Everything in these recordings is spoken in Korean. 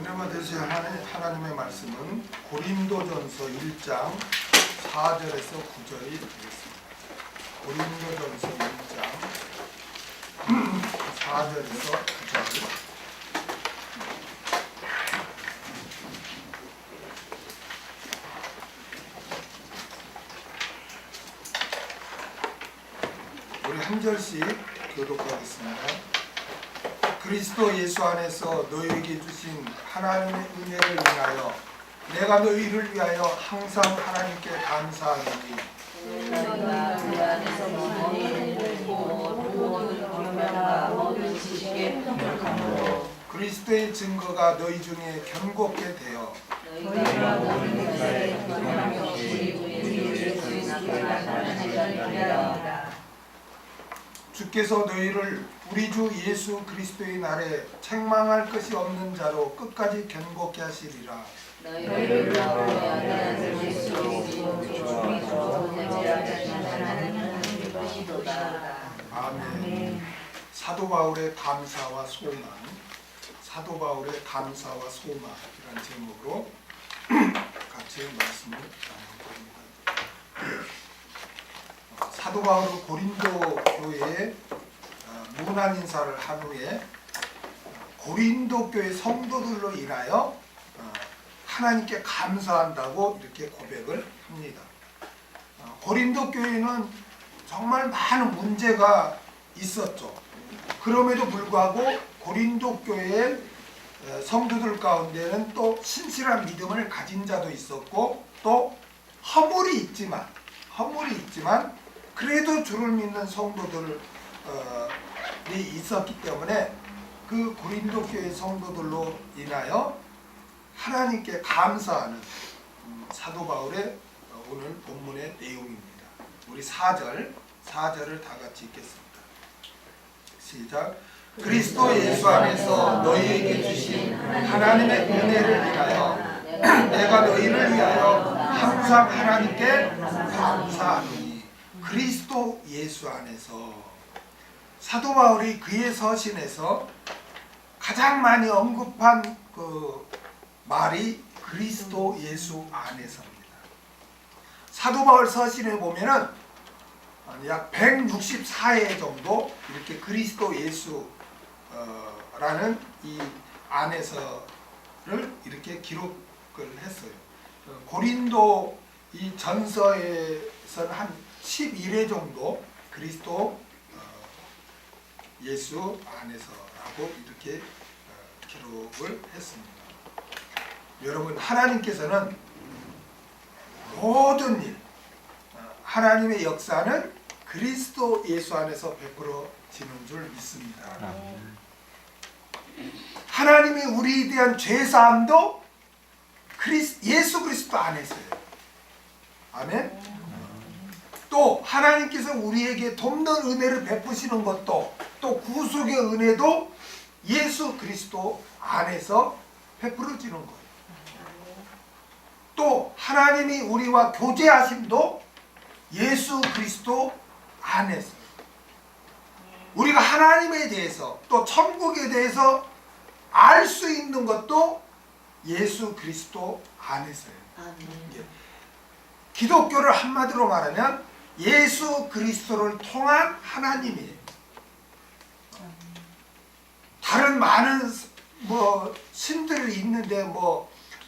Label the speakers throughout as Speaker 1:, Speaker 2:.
Speaker 1: 은혜 받으실 하나님의 말씀은 고린도전서 1장 4절에서 9절이 되겠습니다. 고린도전서 1장 4절에서 9절. 우리 한 절씩 교독하겠습니다. 그리스도 예수 안에서 너희에게 주신 하나님의 은혜를 인하여 내가 너희를 위하여 항상 하나님께 감사하노니
Speaker 2: 너희가 그 안에서 모든 일들고 모든 권면과 모든 지식에 풍족함으로
Speaker 1: 그리스도의 증거가 너희 중에 견고케 되어
Speaker 2: 너희가 모든 것에 부족함이 없이 우리 주의 나타나시기를 기대하노라.
Speaker 1: 주께서 너희를 우리 주 예수 그리스도의 날에 책망할 것이 없는 자로 끝까지 견고케 하시리라.
Speaker 2: 너희를 위하여 예수 그리스도 주의 은혜를 나타나는 것이도다.
Speaker 1: 아멘. 사도 바울의 감사와 소망, 사도 바울의 감사와 소망이라는 제목으로 같이 말씀을 나누겠습니다. 사도 바울은 고린도 교회에 문안 인사를 한 후에 고린도 교회 성도들로 인하여 하나님께 감사한다고 이렇게 고백을 합니다. 고린도 교회는 정말 많은 문제가 있었죠. 그럼에도 불구하고 고린도 교회의 성도들 가운데는 또 신실한 믿음을 가진 자도 있었고 또 허물이 있지만 그래도 주를 믿는 성도들이 있었기 때문에 그 고린도 교회 성도들로 인하여 하나님께 감사하는 사도 바울의 오늘 본문의 내용입니다. 우리 4절을 다 같이 읽겠습니다. 시작. 그리스도 예수 안에서 너희에게 주신 하나님의 은혜를 인하여 내가 너희를 위하여 항상 하나님께 감사하노니. 그리스도 예수 안에서 사도 바울이 그의 서신에서 가장 많이 언급한 그 말이 그리스도 예수 안에서입니다. 사도 바울 서신에 보면은 약 164회 정도 이렇게 그리스도 예수라는 이 안에서를 이렇게 기록을 했어요. 고린도 이 전서에서는 한 11회 정도 그리스도 예수 안에서라고 이렇게 기록을 했습니다. 여러분, 하나님께서는 모든 일, 하나님의 역사는 그리스도 예수 안에서 베풀어지는 줄 믿습니다. 하나님이 우리에 대한 죄사함도 예수 그리스도 안에서요. 아멘. 또 하나님께서 우리에게 돕는 은혜를 베푸시는 것도 또 구속의 은혜도 예수 그리스도 안에서 베풀어지는 거예요. 또 하나님이 우리와 교제하심도 예수 그리스도 안에서, 우리가 하나님에 대해서 또 천국에 대해서 알 수 있는 것도 예수 그리스도 안에서예요. 기독교를 한마디로 말하면 예수 그리스도를 통한 하나님이에요. 다른 많은 신들이 있는데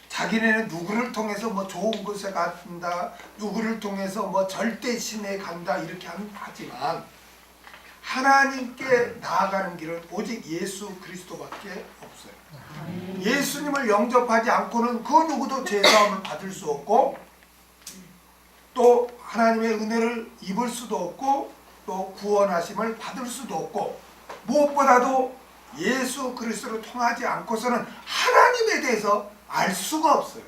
Speaker 1: 자기네는 누구를 통해서 좋은 곳에 간다, 누구를 통해서 절대 신에 간다 이렇게 하지만 하나님께 나아가는 길은 오직 예수 그리스도밖에 없어요. 예수님을 영접하지 않고는 그 누구도 죄사함을 받을 수 없고 또 하나님의 은혜를 입을 수도 없고 또 구원하심을 받을 수도 없고 무엇보다도 예수 그리스도를 통하지 않고서는 하나님에 대해서 알 수가 없어요.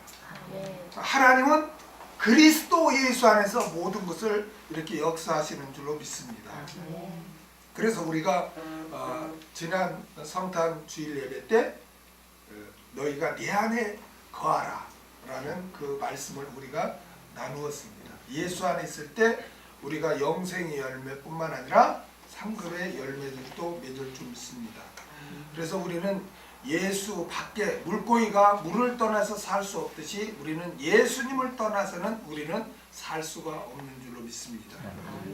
Speaker 1: 하나님은 그리스도 예수 안에서 모든 것을 이렇게 역사하시는 줄로 믿습니다. 그래서 우리가 지난 성탄 주일 예배 때 너희가 내 안에 거하라 라는 그 말씀을 우리가 나누었습니다. 예수 안에 있을 때 우리가 영생의 열매뿐만 아니라 상급의 열매들도 맺을 줄 믿습니다. 그래서 우리는 예수 밖에 물고기가 물을 떠나서 살 수 없듯이 우리는 예수님을 떠나서는 우리는 살 수가 없는 줄로 믿습니다.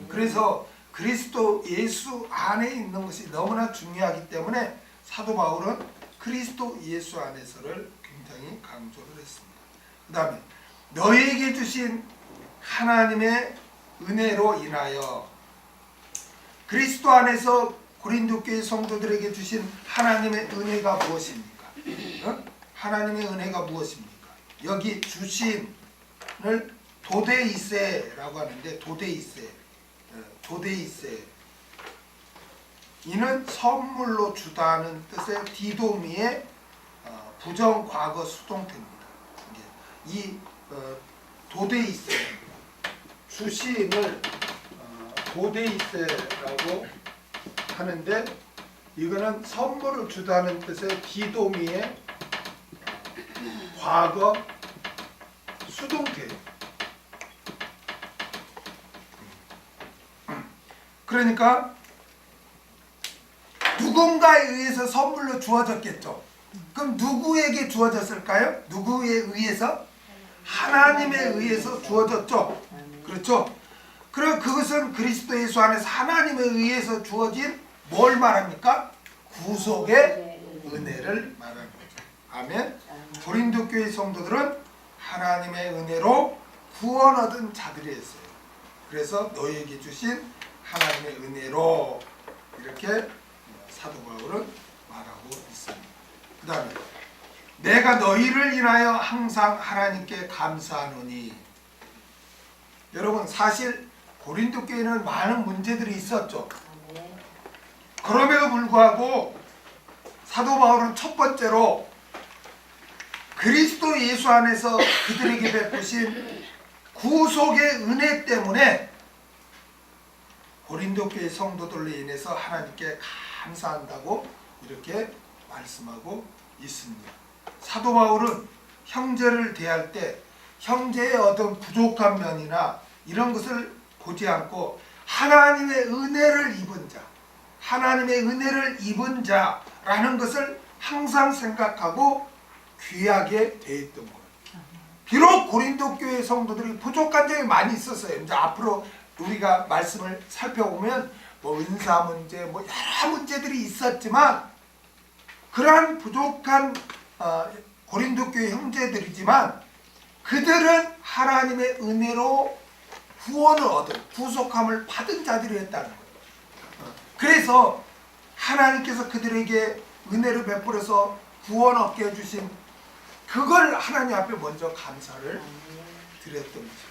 Speaker 1: 그래서 그리스도 예수 안에 있는 것이 너무나 중요하기 때문에 사도 바울은 그리스도 예수 안에서를 굉장히 강조를 했습니다. 그 다음에 너희에게 주신 하나님의 은혜로 인하여, 그리스도 안에서 고린도 교회 성도들에게 주신 하나님의 은혜가 무엇입니까? 하나님의 은혜가 무엇입니까? 여기 주신을 도데이세라고 하는데, 도데이세 이는 선물로 주다는 뜻의 디도미의 부정 과거 수동태입니다. 이 도데이세, 주신을 도데이세라고 하는데, 이거는 선물을 주다는 뜻의 디도미의 과거 수동태예요. 그러니까 누군가에 의해서 선물로 주어졌겠죠. 그럼 누구에게 주어졌을까요? 누구에 의해서? 하나님에 의해서 주어졌죠. 그렇죠? 그럼 그것은 그리스도 예수 안에서 하나님에 의해서 주어진 뭘 말합니까? 구속의 은혜를 말하는 거죠. 아멘. 고린도 교회 성도들은 하나님의 은혜로 구원 얻은 자들이었어요. 그래서 너희에게 주신 하나님의 은혜로 이렇게 사도 바울은 말하고 있습니다. 그 다음에 내가 너희를 인하여 항상 하나님께 감사하노니. 여러분, 사실 고린도 교회는 많은 문제들이 있었죠. 그럼에도 불구하고 사도 바울은 첫 번째로 그리스도 예수 안에서 그들에게 베푸신 구속의 은혜 때문에 고린도 교회 성도들로 인해서 하나님께 감사한다고 이렇게 말씀하고 있습니다. 사도 바울은 형제를 대할 때 형제의 어떤 부족한 면이나 이런 것을 보지 않고 하나님의 은혜를 입은 자, 하나님의 은혜를 입은 자라는 것을 항상 생각하고 귀하게 대했던 거예요. 비록 고린도 교회 성도들이 부족한 점이 많이 있었어요. 이제 앞으로 우리가 말씀을 살펴보면 뭐 은사 문제, 뭐 여러 문제들이 있었지만, 그러한 부족한 고린도 교회 형제들이지만 그들은 하나님의 은혜로 구원을 얻은, 구속함을 받은 자들이었다는 거예요. 그래서 하나님께서 그들에게 은혜를 베풀어서 구원 얻게 해주신 그걸 하나님 앞에 먼저 감사를 드렸던 것입니다.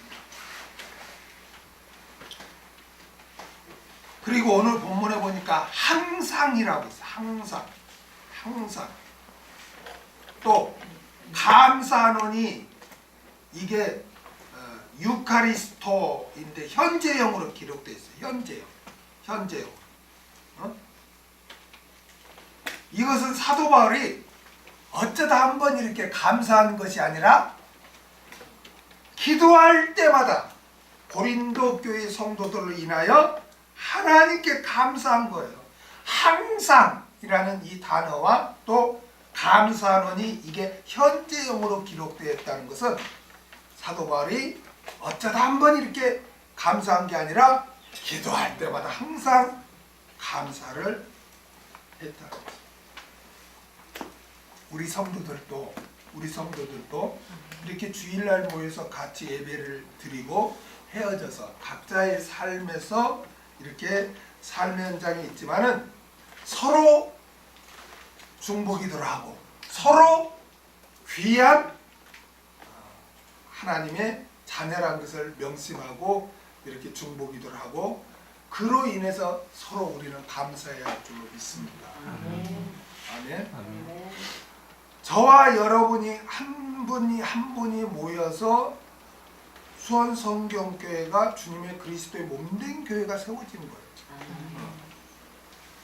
Speaker 1: 그리고 오늘 본문에 보니까 항상이라고 있어요. 항상. 또 감사하노니, 이게 유카리스토인데 현재형으로 기록되어 있어요. 현재형. 이것은 사도 바울이 어쩌다 한번 이렇게 감사하는 것이 아니라 기도할 때마다 고린도 교회 성도들로 인하여 하나님께 감사한 거예요. 항상이라는 이 단어와 또 감사하노니, 이게 현재형으로 기록되어 있다는 것은 사도 바울이 어쩌다 한번 이렇게 감사한 게 아니라 기도할 때마다 항상 감사를 했다는 거죠. 우리 성도들도 이렇게 주일날 모여서 같이 예배를 드리고 헤어져서 각자의 삶에서 이렇게 삶의 현장이 있지만은 서로 중보기도를 하고 서로 귀한 하나님의 자녀란 것을 명심하고 이렇게 중보기도를 하고, 그로 인해서 서로 우리는 감사해야 할 줄로 믿습니다. 아멘. 저와 여러분이 한 분이 모여서 수원 성경교회가 주님의 그리스도의 몸된 교회가 세워지는 거예요.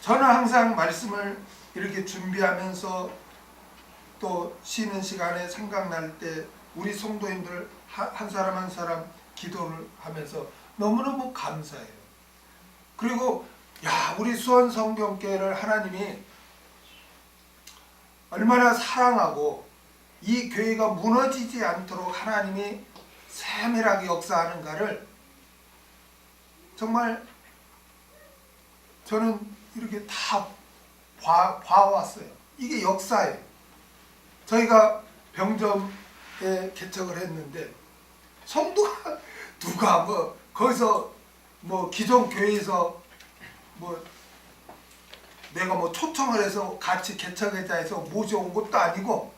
Speaker 1: 저는 항상 말씀을 이렇게 준비하면서 또 쉬는 시간에 생각날 때 우리 성도님들 한 사람 한 사람 기도를 하면서 너무너무 감사해요. 그리고 우리 수원 성경교회를 하나님이 얼마나 사랑하고 이 교회가 무너지지 않도록 하나님이 세밀하게 역사하는가를 정말 저는 이렇게 다 봐왔어요. 이게 역사예요. 저희가 병점에 개척을 했는데 성도가 누가 뭐 거기서 뭐 기존 교회에서 뭐 내가 뭐 초청을 해서 같이 개척하자 해서 모셔온 것도 아니고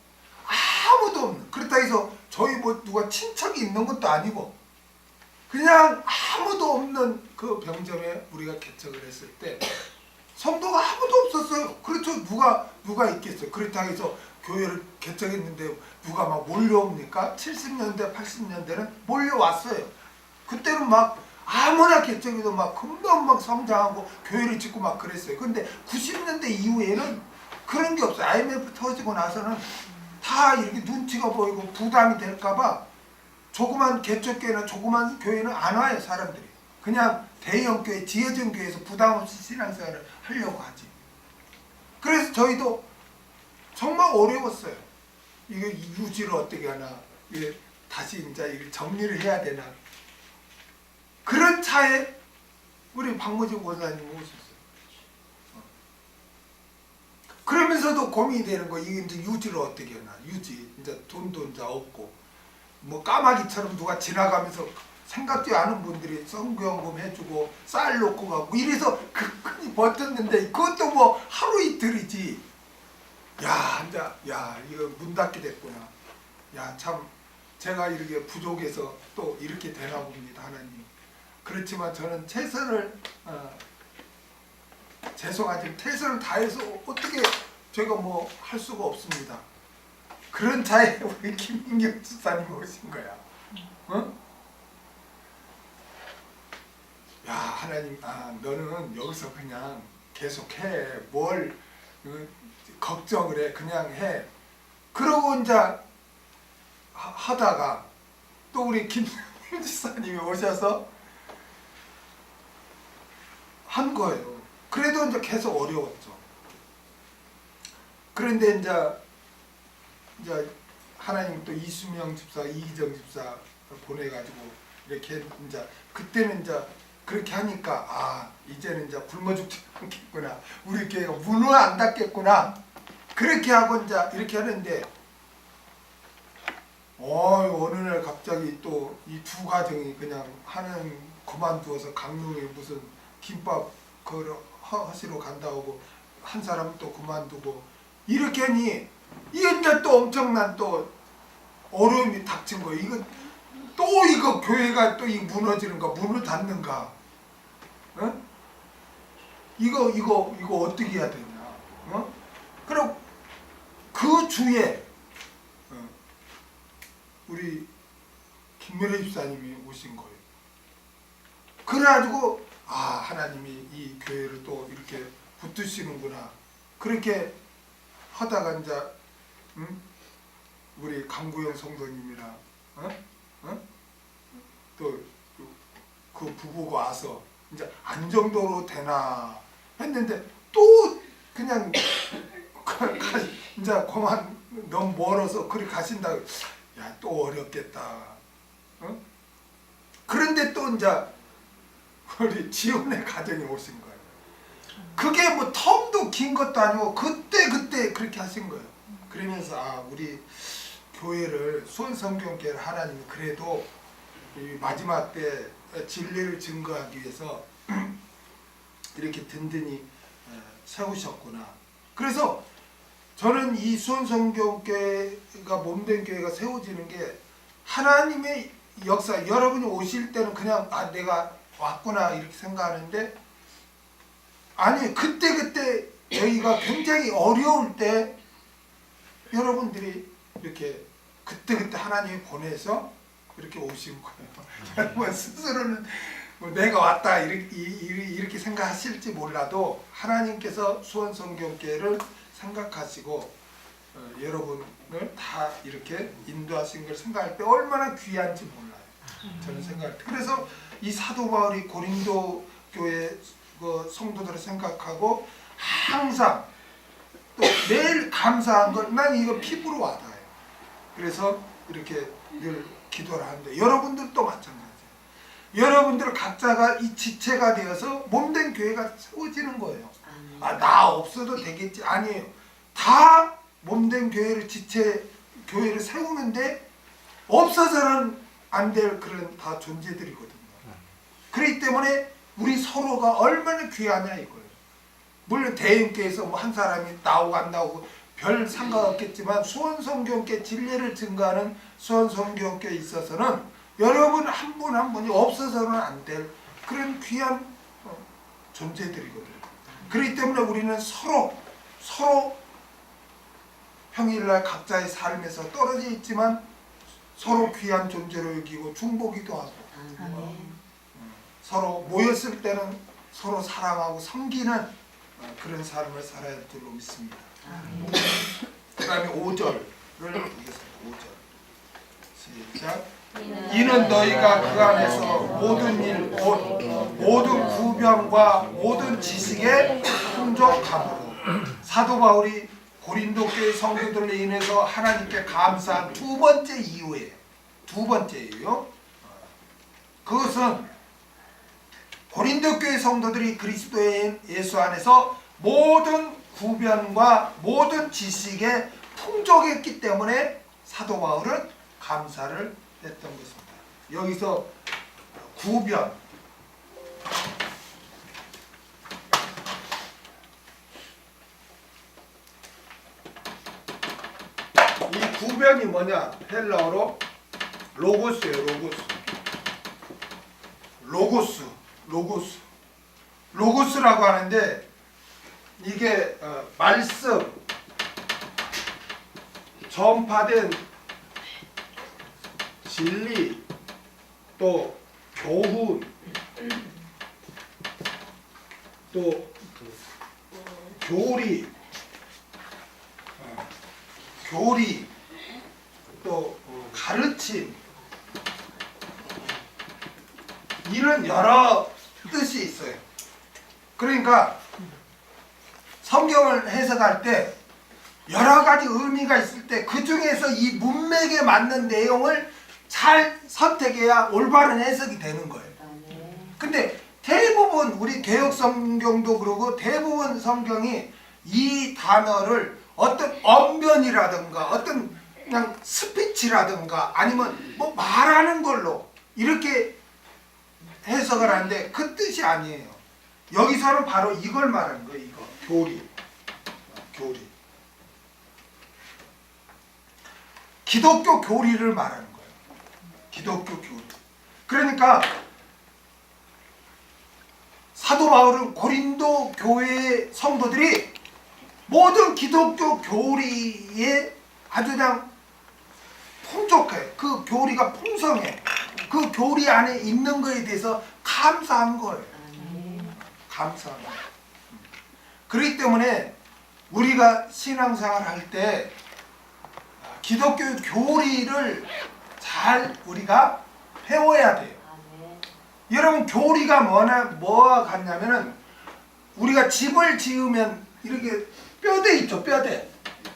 Speaker 1: 아무도 없는, 그렇다 해서 저희 뭐 누가 친척이 있는 것도 아니고 그냥 아무도 없는 그 병점에 우리가 개척을 했을 때 성도가 아무도 없었어요. 그렇죠. 누가 있겠어요. 그렇다 해서 교회를 개척했는데 누가 막 몰려옵니까? 70년대 80년대는 몰려왔어요. 그때는 막 아무나 개척해도 막 금방 막 성장하고 교회를 짓고 막 그랬어요. 근데 90년대 이후에는 그런 게 없어요. IMF 터지고 나서는 다 이렇게 눈치가 보이고 부담이 될까봐 조그만 개척교회나 조그만 교회는 안 와요. 사람들이 그냥 대형 교회, 지어진 교회에서 부담 없이 신앙생활을 하려고 하지. 그래서 저희도 정말 어려웠어요. 이거 유지를 어떻게 하나, 이게 다시 이제 이걸 정리를 해야 되나. 그런 차에 우리 박무진 권사님 오셨어요. 그러면서도 고민이 되는 거, 이게 이제 유지를 어떻게 하나. 유지, 이제 돈도 이제 없고, 뭐 까마귀처럼 누가 지나가면서 생각지 않은 분들이 성경금 해주고 쌀 놓고 가고 이래서 그까지 버텼는데 그것도 뭐 하루 이틀이지. 야, 이제 야 이거 문 닫게 됐구나. 야, 참 제가 이렇게 부족해서 또 이렇게 되나 봅니다, 하나님. 그렇지만 저는 최선을 죄송하지만 최선을 다해서 어떻게 제가 뭐 할 수가 없습니다. 그런 차에 우리 김민경 집사님이 오신 거야. 어? 야, 하나님, 너는 여기서 그냥 계속해. 뭘 걱정을 해. 그냥 해. 그러고 이제 하다가 또 우리 김민경 집사님이 오셔서 한 거예요. 그래도 이제 계속 어려웠죠. 그런데 이제 하나님 또 이수명 집사, 이기정 집사 보내가지고 이렇게 이제 그때는 이제 그렇게 하니까 이제는 이제 굶어 죽지 않겠구나. 우리 교회가 문을 안 닫겠구나. 그렇게 하고 이제 이렇게 하는데 어느 날 갑자기 또 이 두 가정이 그냥 하는 그만두어서 강릉에 무슨 김밥 그걸 하시러 간다고 한 사람은 또 그만두고 이렇게 하니 이게 이제 또 엄청난 또 어려움이 닥친 거예요. 이거 교회가 또 이 무너지는가, 문을 닫는가, 어? 이거 어떻게 해야 되냐, 어? 그럼 그 주에 우리 김미래 집사님이 오신 거예요. 그래가지고 하나님이 이 교회를 또 이렇게 붙드시는구나. 그렇게 하다가 이제 우리 강구영 성도님이랑 또 그 부부가 와서 이제 안정도로 되나 했는데 또 그냥 이제 그만 너무 멀어서 그리 가신다고. 야, 또 어렵겠다. 그런데 또 이제 우리 지원의 가정이 오신 거예요. 그게 뭐 텀도 긴 것도 아니고 그때 그렇게 하신 거예요. 그러면서 우리 교회를 수원성경교회를 하나님이 그래도 이 마지막 때 진리를 증거하기 위해서 이렇게 든든히 세우셨구나. 그래서 저는 이 수원성경교회가 몸된 교회가 세워지는 게 하나님의 역사, 여러분이 오실 때는 그냥 내가 왔구나 이렇게 생각하는데 아니 그때 저희가 굉장히 어려울 때 여러분들이 이렇게 그때 하나님이 보내서 이렇게 오신 거예요. 여러분 스스로는 내가 왔다 이렇게 생각하실지 몰라도 하나님께서 수원성경교회를 생각하시고 여러분을 다 이렇게 인도하신 걸 생각할 때 얼마나 귀한지 몰라요. 저는 생각할 때. 그래서 이 사도 바울이 고린도 교회 그 성도들을 생각하고 항상 또 매일 감사한 건 난 이거 피부로 와닿아요. 그래서 이렇게 늘 기도를 하는데 여러분들도 마찬가지예요. 여러분들 각자가 이 지체가 되어서 몸된 교회가 세워지는 거예요. 아, 나 없어도 되겠지. 아니에요. 다 몸된 교회를 지체 교회를 세우는데 없어서는 안 될 그런 다 존재들이거든요. 그렇기 때문에 우리 서로가 얼마나 귀하냐 이거예요. 물론 대인교회에서 뭐 한 사람이 나오고 안 나오고 별 상관없겠지만 수원성경교회 진리를 증거하는 수원성경교회에 있어서는 여러분 한 분 한 분이 없어서는 안 될 그런 귀한 존재들이거든요. 그렇기 때문에 우리는 서로 평일날 각자의 삶에서 떨어져 있지만 서로 귀한 존재로 여기고 중보기도 하고 서로 모였을 때는 서로 사랑하고 섬기는 그런 삶을 살아야 할 줄로 믿습니다. 그 다음에 5절을 보겠습니다. 5절 시작. 이는 너희가 그 안에서 모든 일 곧 모든 구변과 모든 지식에 풍족함으로 사도 바울이 고린도 교회 성도들로 인해서 하나님께 감사한 두 번째 이유예요. 두 번째예요. 그것은 고린도 교회 성도들이 그리스도의 예수 안에서 모든 구변과 모든 지식에 풍족했기 때문에 사도 바울은 감사를 했던 것입니다. 여기서 구변, 이 구변이 뭐냐? 헬라어로 로고스예요. 로고스라고 하는데 이게 말씀, 전파된 진리, 또 교훈, 또 교리, 또 가르침, 이런 여러 뜻이 있어요. 그러니까 성경을 해석할 때 여러 가지 의미가 있을 때 그 중에서 이 문맥에 맞는 내용을 잘 선택해야 올바른 해석이 되는 거예요. 근데 대부분 우리 개혁 성경도 그러고 대부분 성경이 이 단어를 어떤 언변이라든가 어떤 그냥 스피치라든가 아니면 뭐 말하는 걸로 이렇게 해석을 하는데 그 뜻이 아니에요. 여기서는 바로 이걸 말하는 거예요. 이거 교리. 기독교 교리를 말하는 거예요. 기독교 교리. 그러니까 사도 바울은 고린도 교회의 성도들이 모든 기독교 교리에 아주 그냥 풍족해. 그 교리가 풍성해. 그 교리 안에 있는 거에 대해서 감사한 거예요. 감사한 거예요. 그렇기 때문에 우리가 신앙생활 할 때 기독교 교리를 잘 우리가 배워야 돼요. 여러분 교리가 뭐와 같냐면은 우리가 집을 지으면 이렇게 뼈대 있죠. 뼈대.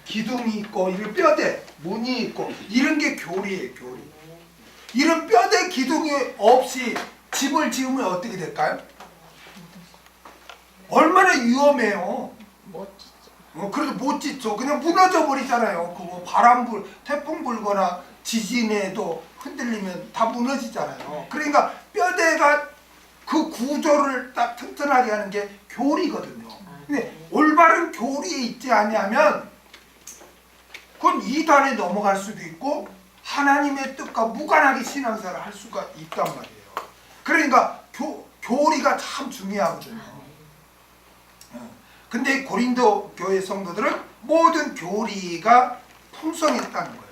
Speaker 1: 기둥이 있고 이런 뼈대, 문이 있고 이런 게 교리예요. 교리. 이런 뼈대 기둥이 없이 집을 지으면 어떻게 될까요? 얼마나 위험해요. 그래도 못 짓죠. 그냥 무너져 버리잖아요. 그거 태풍 불거나 지진에도 흔들리면 다 무너지잖아요. 그러니까 뼈대가 그 구조를 딱 튼튼하게 하는 게 교리거든요. 근데 올바른 교리에 있지 않냐면 그건 이단에 넘어갈 수도 있고 하나님의 뜻과 무관하게 신앙생활을 할 수가 있단 말이에요. 그러니까 교리가 참 중요하거든요. 근데 고린도 교회 성도들은 모든 교리가 풍성했다는 거예요.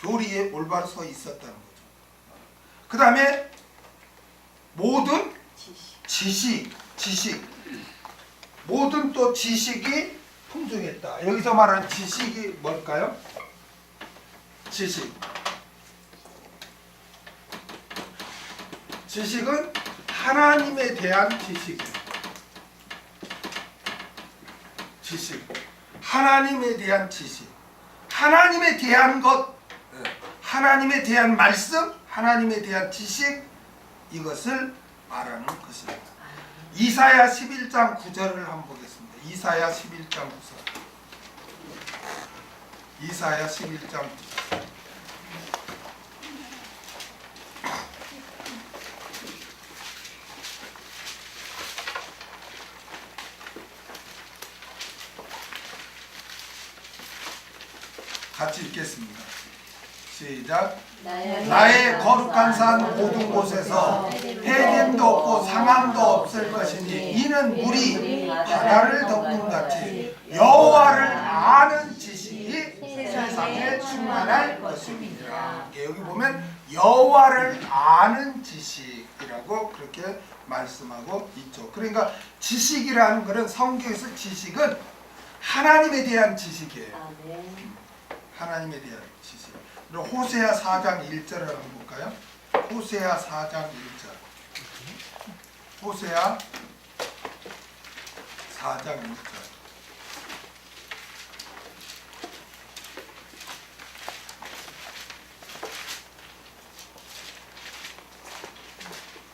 Speaker 1: 교리에 올바로 서 있었다는 거죠. 그 다음에 모든 지식, 모든 또 지식이 풍성했다. 여기서 말하는 지식이 뭘까요? 지식은 하나님에 대한 지식이에요. 하나님에 대한 지식, 하나님에 대한 것, 하나님에 대한 말씀, 하나님에 대한 지식, 이것을 말하는 것입니다. 이사야 11장 9절을 한번 보겠습니다. 이사야 11장 9절. 이사야 11장 9절. 같이 읽겠습니다. 시작. 나의 거룩한 산 모든 곳에서 해됨도 없고 상함도 없을 것이니 이는 물이 바다를 덮는 같이 여호와를 아는 지식이 세상에 충만할 것입니다. 여기 보면 여호와를 아는 지식이라고 그렇게 말씀하고 있죠. 그러니까 지식이라는 것은, 성경에서 지식은 하나님에 대한 지식이에요. 하나님에 대한 지식. 그럼 호세아 4장 1절을 한번 볼까요? 호세아 4장 1절. 호세아 4장 1절.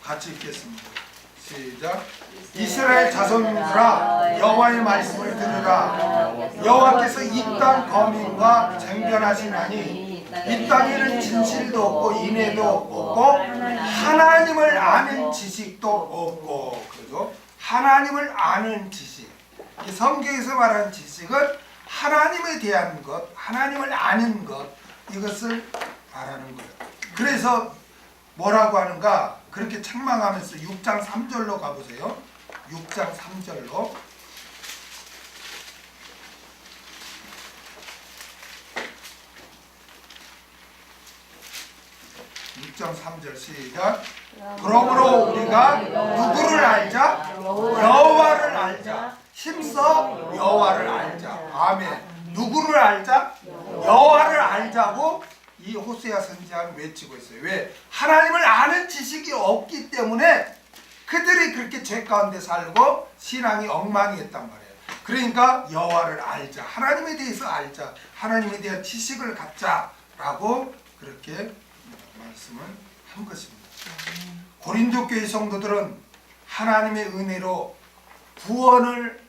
Speaker 1: 같이 읽겠습니다. 시작. 이스라엘 자손들아, 여호와의 말씀을 들으라. 여호와께서 이 땅 거민과 쟁변하시나니 이 땅에는 진실도 없고 인애도 없고 하나님을 아는 지식도 없고. 그죠? 하나님을 아는 지식. 이 성경에서 말하는 지식은 하나님에 대한 것, 하나님을 아는 것, 이것을 말하는 거예요. 그래서 뭐라고 하는가? 그렇게 책망하면서 6장 3절로 가보세요. 6장 3절로. 6장 3절 시작. 그러므로 우리가 누구를 알자? 여호와를 알자. 힘써 여호와를 알자. 아멘. 누구를 알자? 여호와를 알자고 이 호세아 선지자는 외치고 있어요. 왜? 하나님을 아는 지식이 없기 때문에 그들이 그렇게 죄 가운데 살고 신앙이 엉망이었단 말이에요. 그러니까 여호와를 알자, 하나님에 대해서 알자, 하나님에 대한 지식을 갖자라고 그렇게 말씀을 한 것입니다. 고린도 교회 성도들은 하나님의 은혜로 구원을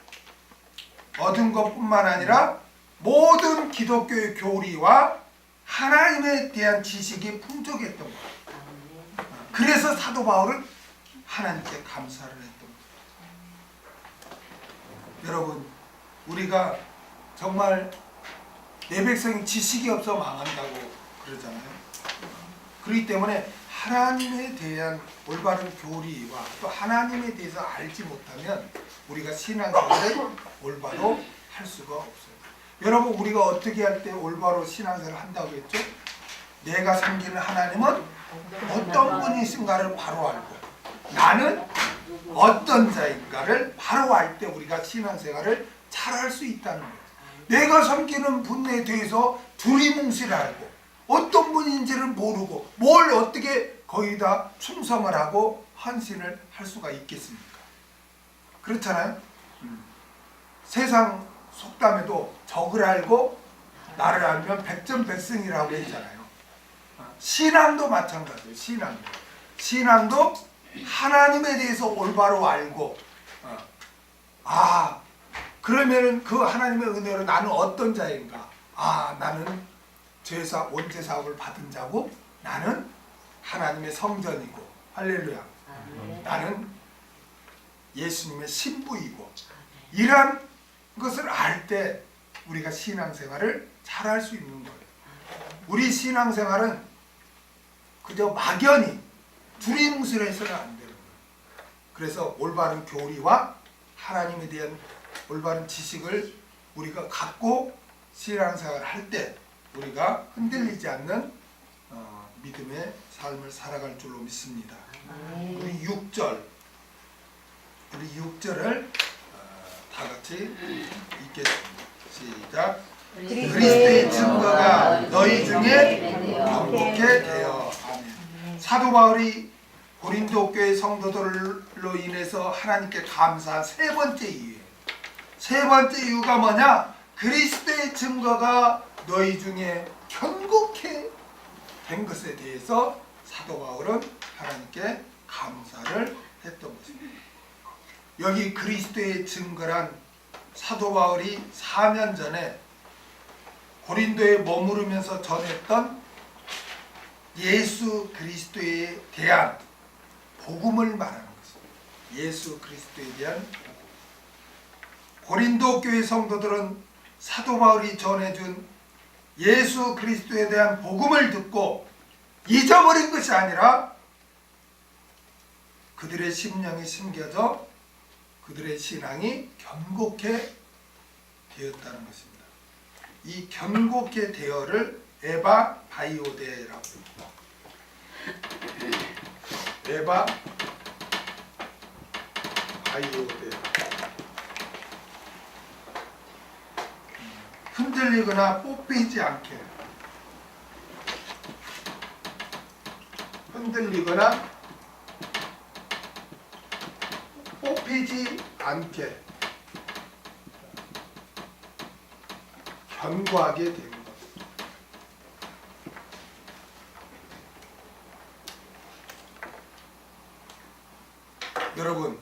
Speaker 1: 얻은 것뿐만 아니라 모든 기독교의 교리와 하나님에 대한 지식이 풍족했던 거예요. 그래서 사도 바울은 하나님께 감사를 했던 거예요. 여러분, 우리가 정말 내 백성이 지식이 없어 망한다고 그러잖아요. 그렇기 때문에 하나님에 대한 올바른 교리와 또 하나님에 대해서 알지 못하면 우리가 신앙생활을 올바로 할 수가 없어요. 여러분, 우리가 어떻게 할 때 올바로 신앙생활을 한다고 했죠? 내가 섬기는 하나님은 어떤 분이신가를 바로 알고 나는 어떤 자인가를 바로 알 때 우리가 신앙생활을 잘할 수 있다는 거예요. 내가 섬기는 분에 대해서 두리뭉실 알고 어떤 분인지를 모르고 뭘 어떻게 거기다 충성을 하고 헌신을 할 수가 있겠습니까? 그렇잖아요. 세상 속담에도 적을 알고 나를 알면 백전백승이라고 했잖아요. 신앙도 마찬가지예요. 신앙도 하나님에 대해서 올바로 알고 그러면은 그 하나님의 은혜로 나는 어떤 자인가? 나는 원죄 사업을 받은 자고 나는 하나님의 성전이고 할렐루야. 나는 예수님의 신부이고 이러한 것을 알 때 우리가 신앙생활을 잘할 수 있는 거예요. 우리 신앙생활은 그저 막연히 두리뭉실해서는 안 되는 거예요. 그래서 올바른 교리와 하나님에 대한 올바른 지식을 우리가 갖고 신앙생활을 할 때 우리가 흔들리지 않는 믿음의 삶을 살아갈 줄로 믿습니다. 우리 6절을 다 같이 읽겠습니다. 시작. 그리스도의 증거가 너희 중에 경고케 되어. 아멘. 사도 바울이 고린도 교회 성도들로 인해서 하나님께 감사한 세 번째 이유예요. 세 번째 이유가 뭐냐? 그리스도의 증거가 너희 중에 견고케 된 것에 대해서 사도 바울은 하나님께 감사를 했던 것입니다. 여기 그리스도의 증거란 사도 바울이 4년 전에 고린도에 머무르면서 전했던 예수 그리스도에 대한 복음을 말하는 것입니다. 예수 그리스도에 대한 복음. 고린도 교회 성도들은 사도 바울이 전해준 예수 그리스도에 대한 복음을 듣고 잊어버린 것이 아니라 그들의 심령이 심겨져 그들의 신앙이 견고케 되었다는 것입니다. 이 견고케 되어를 에바 바이오데라고 합니다. 에바 바이오데. 흔들리거나 뽑히지 않게, 흔들리거나 뽑히지 않게 견고하게 된 것. 여러분,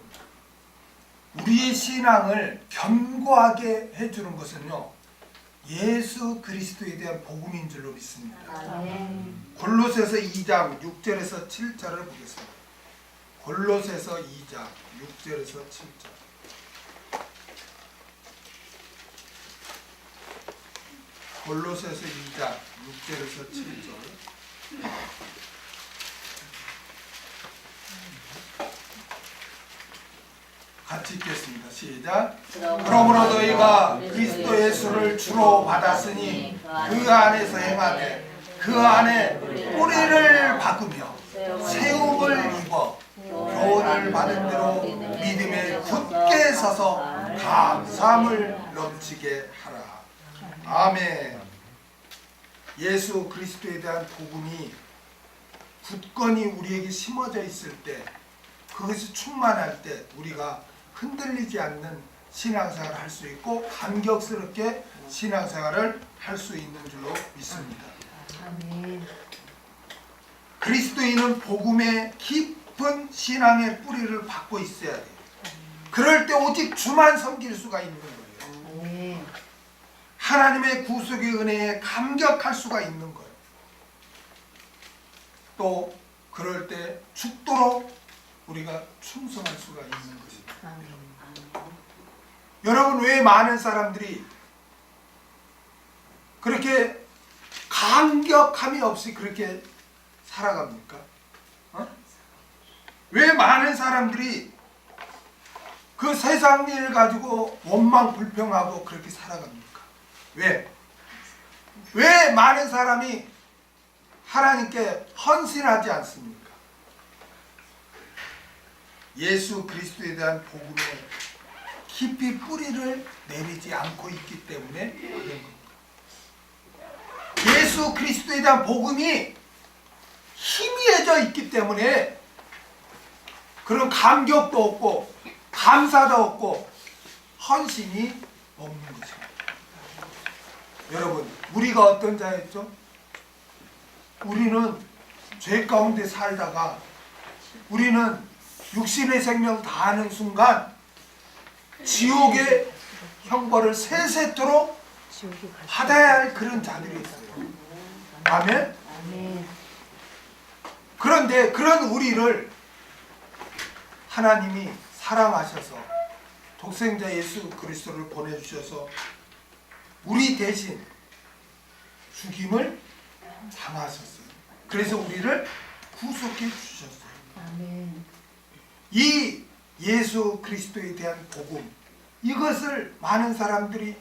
Speaker 1: 우리의 신앙을 견고하게 해주는 것은요, 예수 그리스도에 대한 복음인 줄로 믿습니다. 골로새서 2장 6절에서 7절을 보겠습니다. 골로새서 2장 6절에서 7절. 골로새서 2장 6절에서 7절. 같이 읽겠습니다. 시작. 그러므로 너희가 그리스도 예수를 주로 받았으니 그 안에서 행하되 그 안에 뿌리를 박으며 세움을 입어 교훈을 받은 대로 믿음에 굳게 서서 감사함을 넘치게 하라. 아멘. 예수 그리스도에 대한 복음이 굳건히 우리에게 심어져 있을 때, 그것이 충만할 때 우리가 흔들리지 않는 신앙생활을 할 수 있고 감격스럽게 신앙생활을 할 수 있는 줄로 믿습니다.
Speaker 2: 아멘.
Speaker 1: 그리스도인은 복음의 깊은 신앙의 뿌리를 받고 있어야 돼요. 그럴 때 오직 주만 섬길 수가 있는 거예요.
Speaker 2: 아멘.
Speaker 1: 하나님의 구속의 은혜에 감격할 수가 있는 거예요. 또 그럴 때 죽도록 우리가 충성할 수가 있는 것입니다.
Speaker 2: 아멘.
Speaker 1: 여러분, 왜 많은 사람들이 그렇게 감격함이 없이 그렇게 살아갑니까? 왜 많은 사람들이 그 세상 일 가지고 원망 불평하고 그렇게 살아갑니까? 왜? 왜 많은 사람이 하나님께 헌신하지 않습니까? 예수 그리스도에 대한 복음에 깊이 뿌리를 내리지 않고 있기 때문에 그런 겁니다. 예수 그리스도에 대한 복음이 희미해져 있기 때문에 그런 감격도 없고 감사도 없고 헌신이 없는 것입니다. 여러분, 우리가 어떤 자였죠? 우리는 죄 가운데 살다가 우리는 육신의 생명 다하는 순간 지옥의 형벌을 세세토록 받아야 할 그런 자들이 있어요. 아멘?
Speaker 2: 아멘.
Speaker 1: 그런데 그런 우리를 하나님이 사랑하셔서 독생자 예수 그리스도를 보내주셔서 우리 대신 죽임을 당하셨어요. 그래서 우리를 구속해 주셨어요.
Speaker 2: 아멘.
Speaker 1: 이 예수 그리스도에 대한 복음, 이것을 많은 사람들이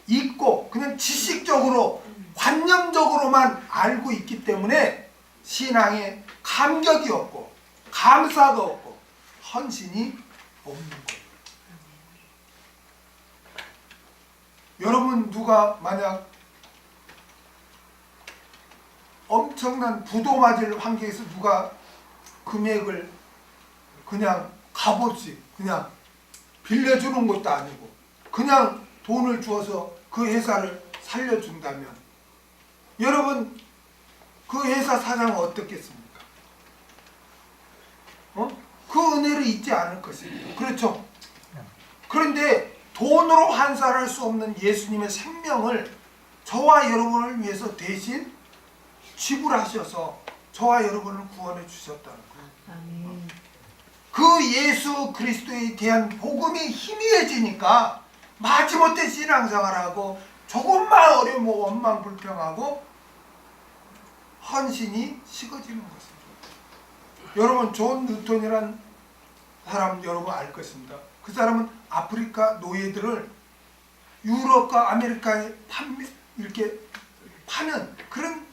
Speaker 1: 잊고 그냥 지식적으로 관념적으로만 알고 있기 때문에 신앙에 감격이 없고 감사가 없고 헌신이 없는 거예요. 여러분, 누가 만약 엄청난 부도 맞을 환경에서 누가 금액을 그냥 값없이 그냥 빌려주는 것도 아니고 그냥 돈을 주어서 그 회사를 살려준다면 여러분 그 회사 사장은 어떻겠습니까? 그 은혜를 잊지 않을 것입니다. 그렇죠? 그런데 돈으로 환산할 수 없는 예수님의 생명을 저와 여러분을 위해서 대신 지불하셔서 저와 여러분을 구원해 주셨다는 거예요.
Speaker 2: 아멘.
Speaker 1: 그 예수 그리스도에 대한 복음이 희미해지니까 마지못해 신앙생활하고 조금만 어려우면 원망불평하고 헌신이 식어지는 것입니다. 여러분 존 뉴턴이란 사람 여러분 알 것입니다. 그 사람은 아프리카 노예들을 유럽과 아메리카에 이렇게 파는 그런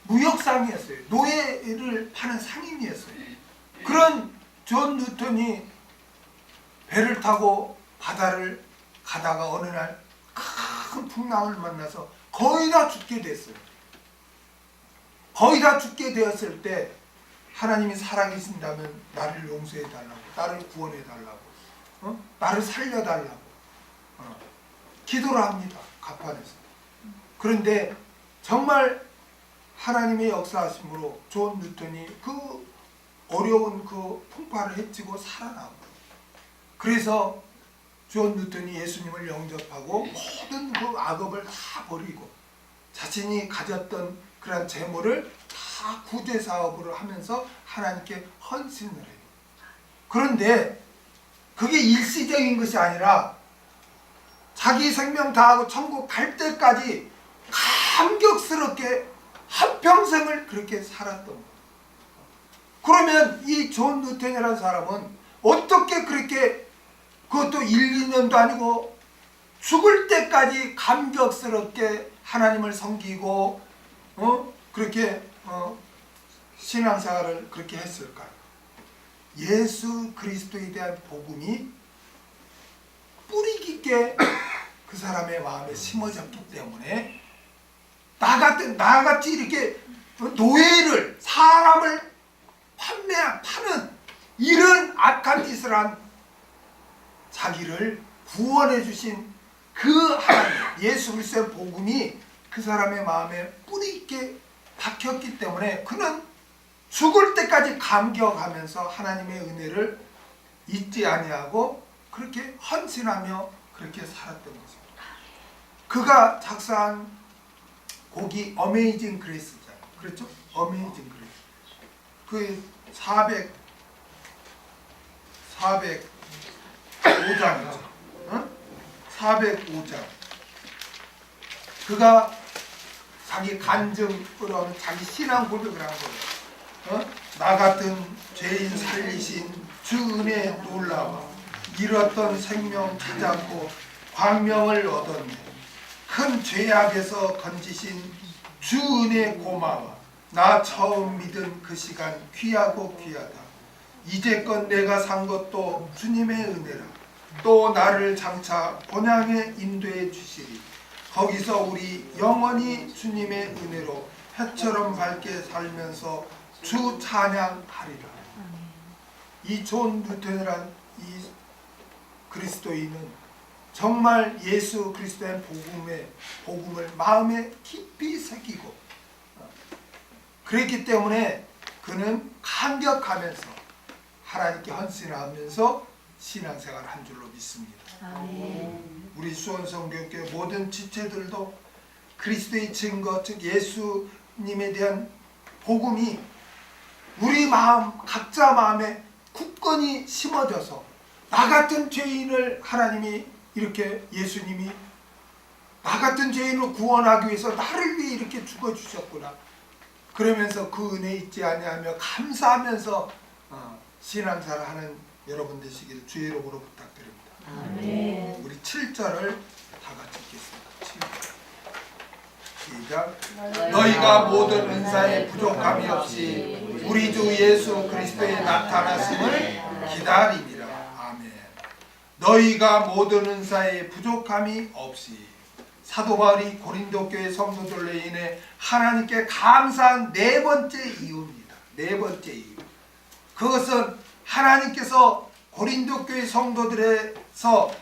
Speaker 1: 무역상이었어요. 노예를 파는 상인이었어요. 그런 존 뉴턴이 배를 타고 바다를 가다가 어느 날 큰 풍랑을 만나서 거의 다 죽게 됐어요. 거의 다 죽게 되었을 때 하나님이 살아계신다면 나를 용서해 달라고, 나를 구원해 달라고, 나를 살려 달라고 기도를 합니다. 가판에서. 그런데 정말 하나님의 역사하심으로 존 뉴턴이 그 어려운 그 풍파를 헤치고 살아나고, 그래서 존 뉴턴이 예수님을 영접하고 모든 그 악업을 다 버리고 자신이 가졌던 그런 재물을 다 구제 사업으로 하면서 하나님께 헌신을 해요. 그런데 그게 일시적인 것이 아니라 자기 생명 다하고 천국 갈 때까지 감격스럽게 한평생을 그렇게 살았던 거예요. 그러면 이 존 뉴턴이라는 사람은 어떻게 그렇게 그것도 1, 2년도 아니고 죽을 때까지 감격스럽게 하나님을 섬기고 그렇게 신앙생활을 그렇게 했을까요? 예수 그리스도에 대한 복음이 뿌리 깊게 그 사람의 마음에 심어졌기 때문에 나같이 이렇게 노예를 사람을 파는 이런 악한 짓을 한 자기를 구원해 주신 그 하나님 예수 그리스도의 복음이 그 사람의 마음에 뿌리 있게 박혔기 때문에 그는 죽을 때까지 감격하면서 하나님의 은혜를 잊지 아니하고 그렇게 헌신하며 그렇게 살았던 것입니다. 그가 작사한 곡이 어메이징 그레이스잖아요. 그렇죠? 어메이징 그레이스. 그 405장이죠. 405장. 그가 자기 간증으로 하는 자기 신앙 고백을 한 거예요. 나 같은 죄인 살리신 주 은혜 놀라워 잃었던 생명 찾았고 광명을 얻었네. 큰 죄악에서 건지신 주 은혜 고마워. 나 처음 믿은 그 시간 귀하고 귀하다. 이제껏 내가 산 것도 주님의 은혜라. 또 나를 장차 본향에 인도해 주시리. 거기서 우리 영원히 주님의 은혜로 해처럼 밝게 살면서 주 찬양하리라. 이 존 뉴턴이란 이 그리스도인은 정말 예수 그리스도의 복음을 마음에 깊이 새기고 그랬기 때문에 그는 감격하면서 하나님께 헌신하면서 신앙생활을 한 줄로 믿습니다.
Speaker 2: 아멘.
Speaker 1: 우리 수원성교회 모든 지체들도 그리스도의 증거 즉 예수님에 대한 복음이 우리 마음 각자 마음에 굳건히 심어져서 나 같은 죄인을 하나님이 이렇게 예수님이 나 같은 죄인을 구원하기 위해서 나를 위해 이렇게 죽어주셨구나. 그러면서 그 은혜 잊지 아니하며 감사하면서 신앙생활 하는 여러분 되시길 주의 이름으로 부탁드립니다.
Speaker 2: 아멘.
Speaker 1: 우리 7절을 다 같이 읽겠습니다. 7절 시작. 너희가 모든 은사에 부족함이 없이 우리 주 예수 그리스도의 나타났음을 기다리리라. 아멘. 너희가 모든 은사에 부족함이 없이 사도 바울이 고린도 교회 성도들로 인해 하나님께 감사한 네 번째 이유입니다. 네 번째 이유. 그것은 하나님께서 고린도 교회 성도들에서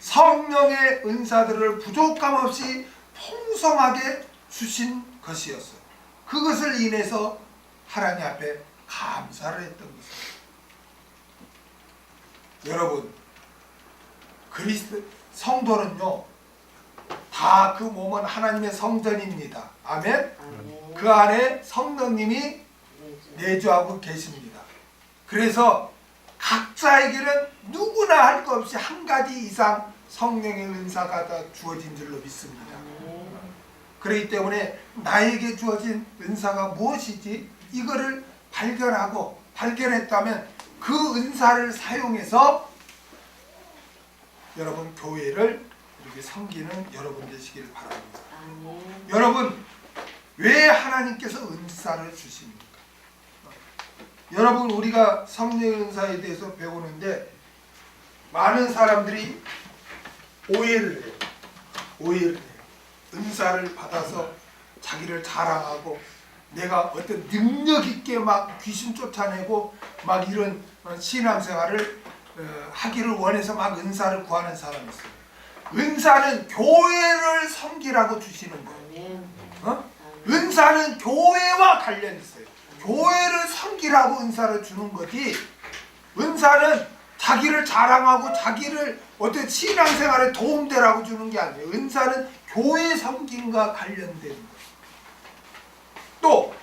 Speaker 1: 성령의 은사들을 부족함 없이 풍성하게 주신 것이었어요. 그것을 인해서 하나님 앞에 감사를 했던 것입니다. 여러분, 그리스도 성도는요, 다 그 몸은 하나님의 성전입니다. 아멘.
Speaker 2: 아멘.
Speaker 1: 그 안에 성령님이 내주하고 계십니다. 그래서 각자에게는 누구나 할 것 없이 한 가지 이상 성령의 은사가 다 주어진 줄로 믿습니다. 그렇기 때문에 나에게 주어진 은사가 무엇이지? 이거를 발견했다면 그 은사를 사용해서 여러분 교회를 이렇게 섬기는 여러분 되시기를 바랍니다.
Speaker 2: 아멘.
Speaker 1: 여러분, 왜 하나님께서 은사를 주십니까? 여러분, 우리가 성령의 은사에 대해서 배우는데 많은 사람들이 오해를 해요. 은사를 받아서 자기를 자랑하고 내가 어떤 능력 있게 막 귀신 쫓아내고 막 이런 신앙생활을 하기를 원해서 막 은사를 구하는 사람이 있어요. 은사는 교회를 섬기라고 주시는 거예요.
Speaker 2: 아멘.
Speaker 1: 은사는 교회와 관련이 있어요. 교회를 섬기라고 은사를 주는 거지, 은사는 자기를 자랑하고 자기를 어떤 신앙생활에 도움되라고 주는 게 아니에요. 은사는 교회 섬김과 관련된 거예요. 또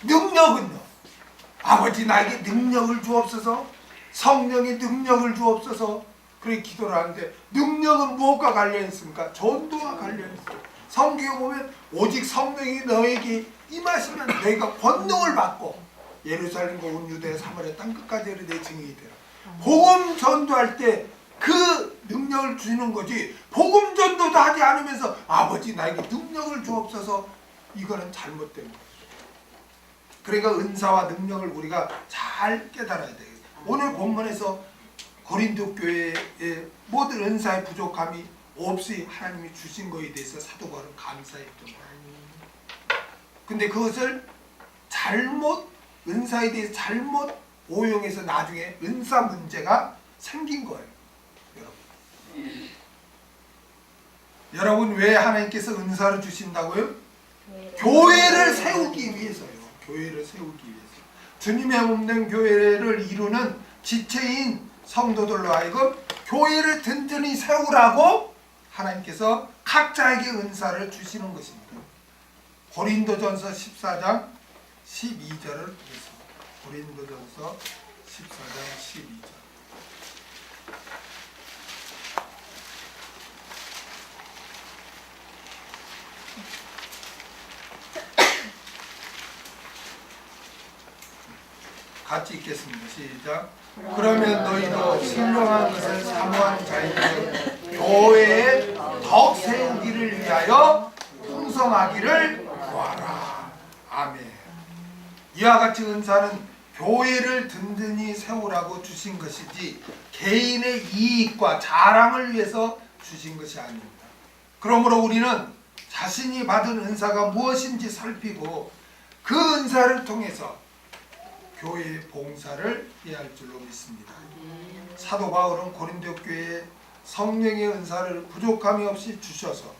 Speaker 1: 능력은요, 아버지 나에게 능력을 주옵소서, 성령의 능력을 주옵소서, 그렇게 기도를 하는데 능력은 무엇과 관련있습니까? 전도와 관련있어요. 성경에 보면 오직 성령이 너에게 임하시면 너희가 권능을 받고 예루살렘과 온 유대 사마리아 땅 끝까지 내 증인이 되라. 복음 전도할 때 그 능력을 주는 거지, 복음 전도도 하지 않으면서 아버지 나에게 능력을 주옵소서, 이거는 잘못된 거예요. 그러니까 은사와 능력을 우리가 잘 깨달아야 되겠어요. 오늘 본문에서 고린도 교회의 모든 은사의 부족함이 없이 하나님이 주신 것에 대해서 사도 바울은 감사했던 거예요. 근데 그것을 은사에 대해서 잘못 오용해서 나중에 은사 문제가 생긴 거예요. 여러분, 왜 하나님께서 은사를 주신다고요? 교회를 세우기 위해서요. 교회를 세우기 위해서. 주님의 없는 교회를 이루는 지체인 성도들로 하여금 교회를 든든히 세우라고 하나님께서 각자에게 은사를 주시는 것입니다. 고린도전서 14장 12절을 보겠습니다. 고린도전서 14장 12절. 같이 읽겠습니다. 시작. 그러면 너희도 신령한 것을 사모한 자이니 교회에 덕 세우기를 위하여 풍성하기를 구하라. 아멘. 이와 같이 은사는 교회를 든든히 세우라고 주신 것이지 개인의 이익과 자랑을 위해서 주신 것이 아닙니다. 그러므로 우리는 자신이 받은 은사가 무엇인지 살피고 그 은사를 통해서 교회의 봉사를 해야 할 줄로 믿습니다. 사도 바울은 고린도 교회에 성령의 은사를 부족함이 없이 주셔서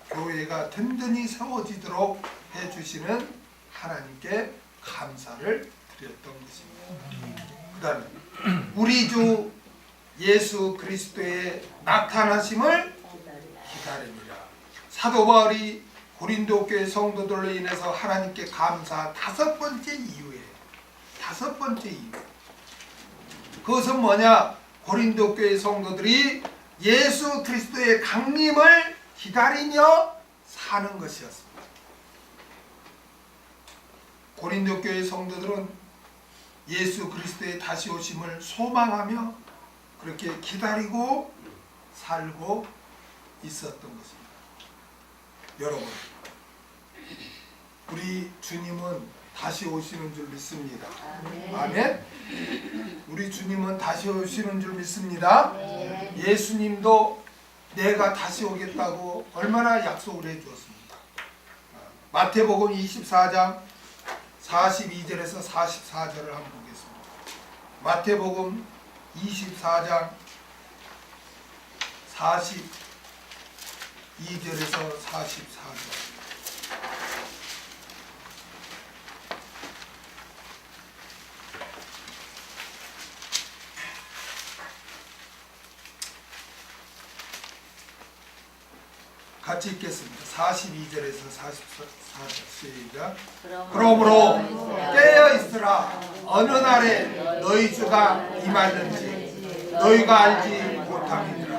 Speaker 1: 교회가 든든히 세워지도록 해주시는 하나님께 감사를 드렸던 것입니다. 그 다음에 우리 주 예수 그리스도의 나타나심을 기다립니다. 사도 바울이 고린도 교회 성도들로 인해서 하나님께 감사한 다섯 번째 이유예요. 다섯 번째 이유. 그것은 뭐냐? 고린도 교회 성도들이 예수 그리스도의 강림을 기다리며 사는 것이었습니다. 고린도 교회 성도들은 예수 그리스도의 다시 오심을 소망하며 그렇게 기다리고 살고 있었던 것입니다. 여러분, 우리 주님은 다시 오시는 줄 믿습니다. 아멘. 우리 주님은 다시 오시는 줄 믿습니다. 예수님도 내가 다시 오겠다고 얼마나 약속을 해주었습니까? 마태복음 24장 42절에서 44절을 한번 보겠습니다. 마태복음 24장 42절에서 44절. 같이 읽겠습니다. 42절에서 44절 시작. 그러므로 깨어 있으라. 어느 날에 너희 주가 임하는지 너희가 알지 못함이니라.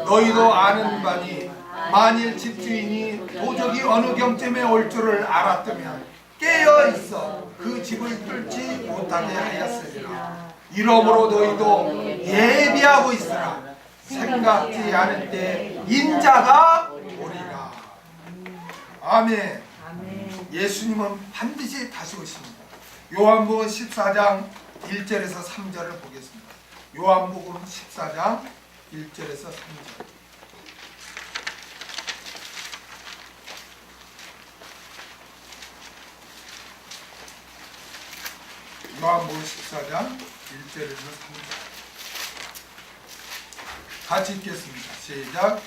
Speaker 1: 너희도 아는 바니 만일 집주인이 도적이 어느 경쯤에 올 줄을 알았다면 깨어 있어 그 집을 뚫지 못하게 하였으리라. 이러므로 너희도 예비하고 있으라. 생각지 않을 때 인자가 오리라. 아멘. 예수님은 반드시 다시 오십니다. 요한복음 14장 1절에서 3절을 보겠습니다. 요한복음 14장 1절에서 3절. 요한복음 14장 1절에서 3절. 같이 읽겠습니다. 시작.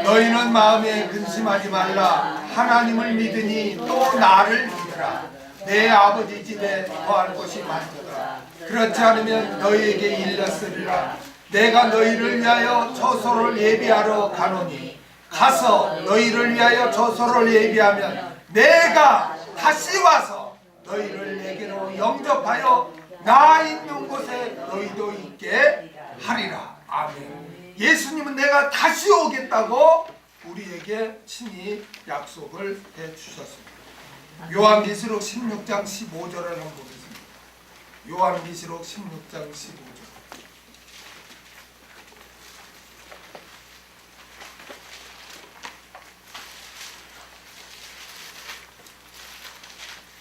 Speaker 1: 너희는 마음에 근심하지 말라. 하나님을 믿으니 또 나를 믿으라. 내 아버지 집에 거할 곳이 많도다. 그렇지 않으면 너희에게 일렀으리라. 내가 너희를 위하여 처소를 예비하러 가노니 가서 너희를 위하여 처소를 예비하면 내가 다시 와서 너희를 내게로 영접하여 나 있는 곳에 너희도 있게 하리라. 아멘. 예수님은 내가 다시 오겠다고 우리에게 친히 약속을 해주셨습니다. 요한계시록 16장 15절을 한번 보겠습니다. 요한계시록 16장 15절.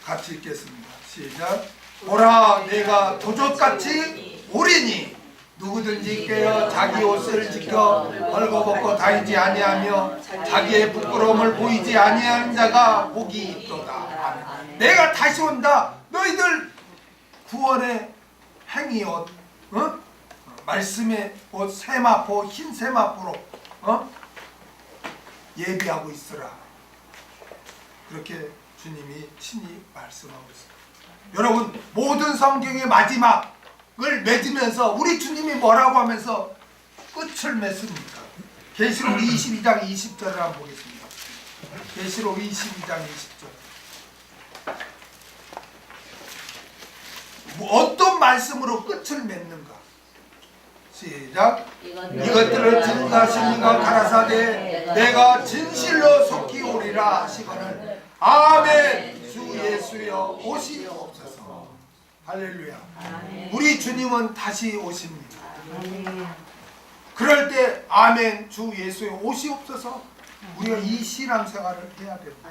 Speaker 1: 같이 읽겠습니다. 시작. 보라, 내가 도적같이 오리니 누구든지 깨어 자기 옷을 지켜 벌거벗고 다니지 아니하며 자기의 부끄러움을 보이지 아니하는 자가 복이 있도다. 아멘. 내가 다시 온다. 너희들 구원의 행위옷, 말씀의 옷, 세마포, 흰 세마포로 예비하고 있으라. 그렇게 주님이 친히 말씀하고 있습니다. 여러분, 모든 성경의 마지막을 맺으면서 우리 주님이 뭐라고 하면서 끝을 맺습니까? 계시록 22장 20절을 한번 보겠습니다. 계시록 22장 20절. 어떤 말씀으로 끝을 맺는가? 시작. 이것들을 증거하시니가 가라사대 내가 진실로 속히 오리라 하시거늘 아멘. 주 예수여 오시옵소서. 할렐루야. 우리 주님은 다시 오십니다. 그럴 때 아멘 주 예수여 오시옵소서. 우리가 이 신앙생활을 해야 됩니다.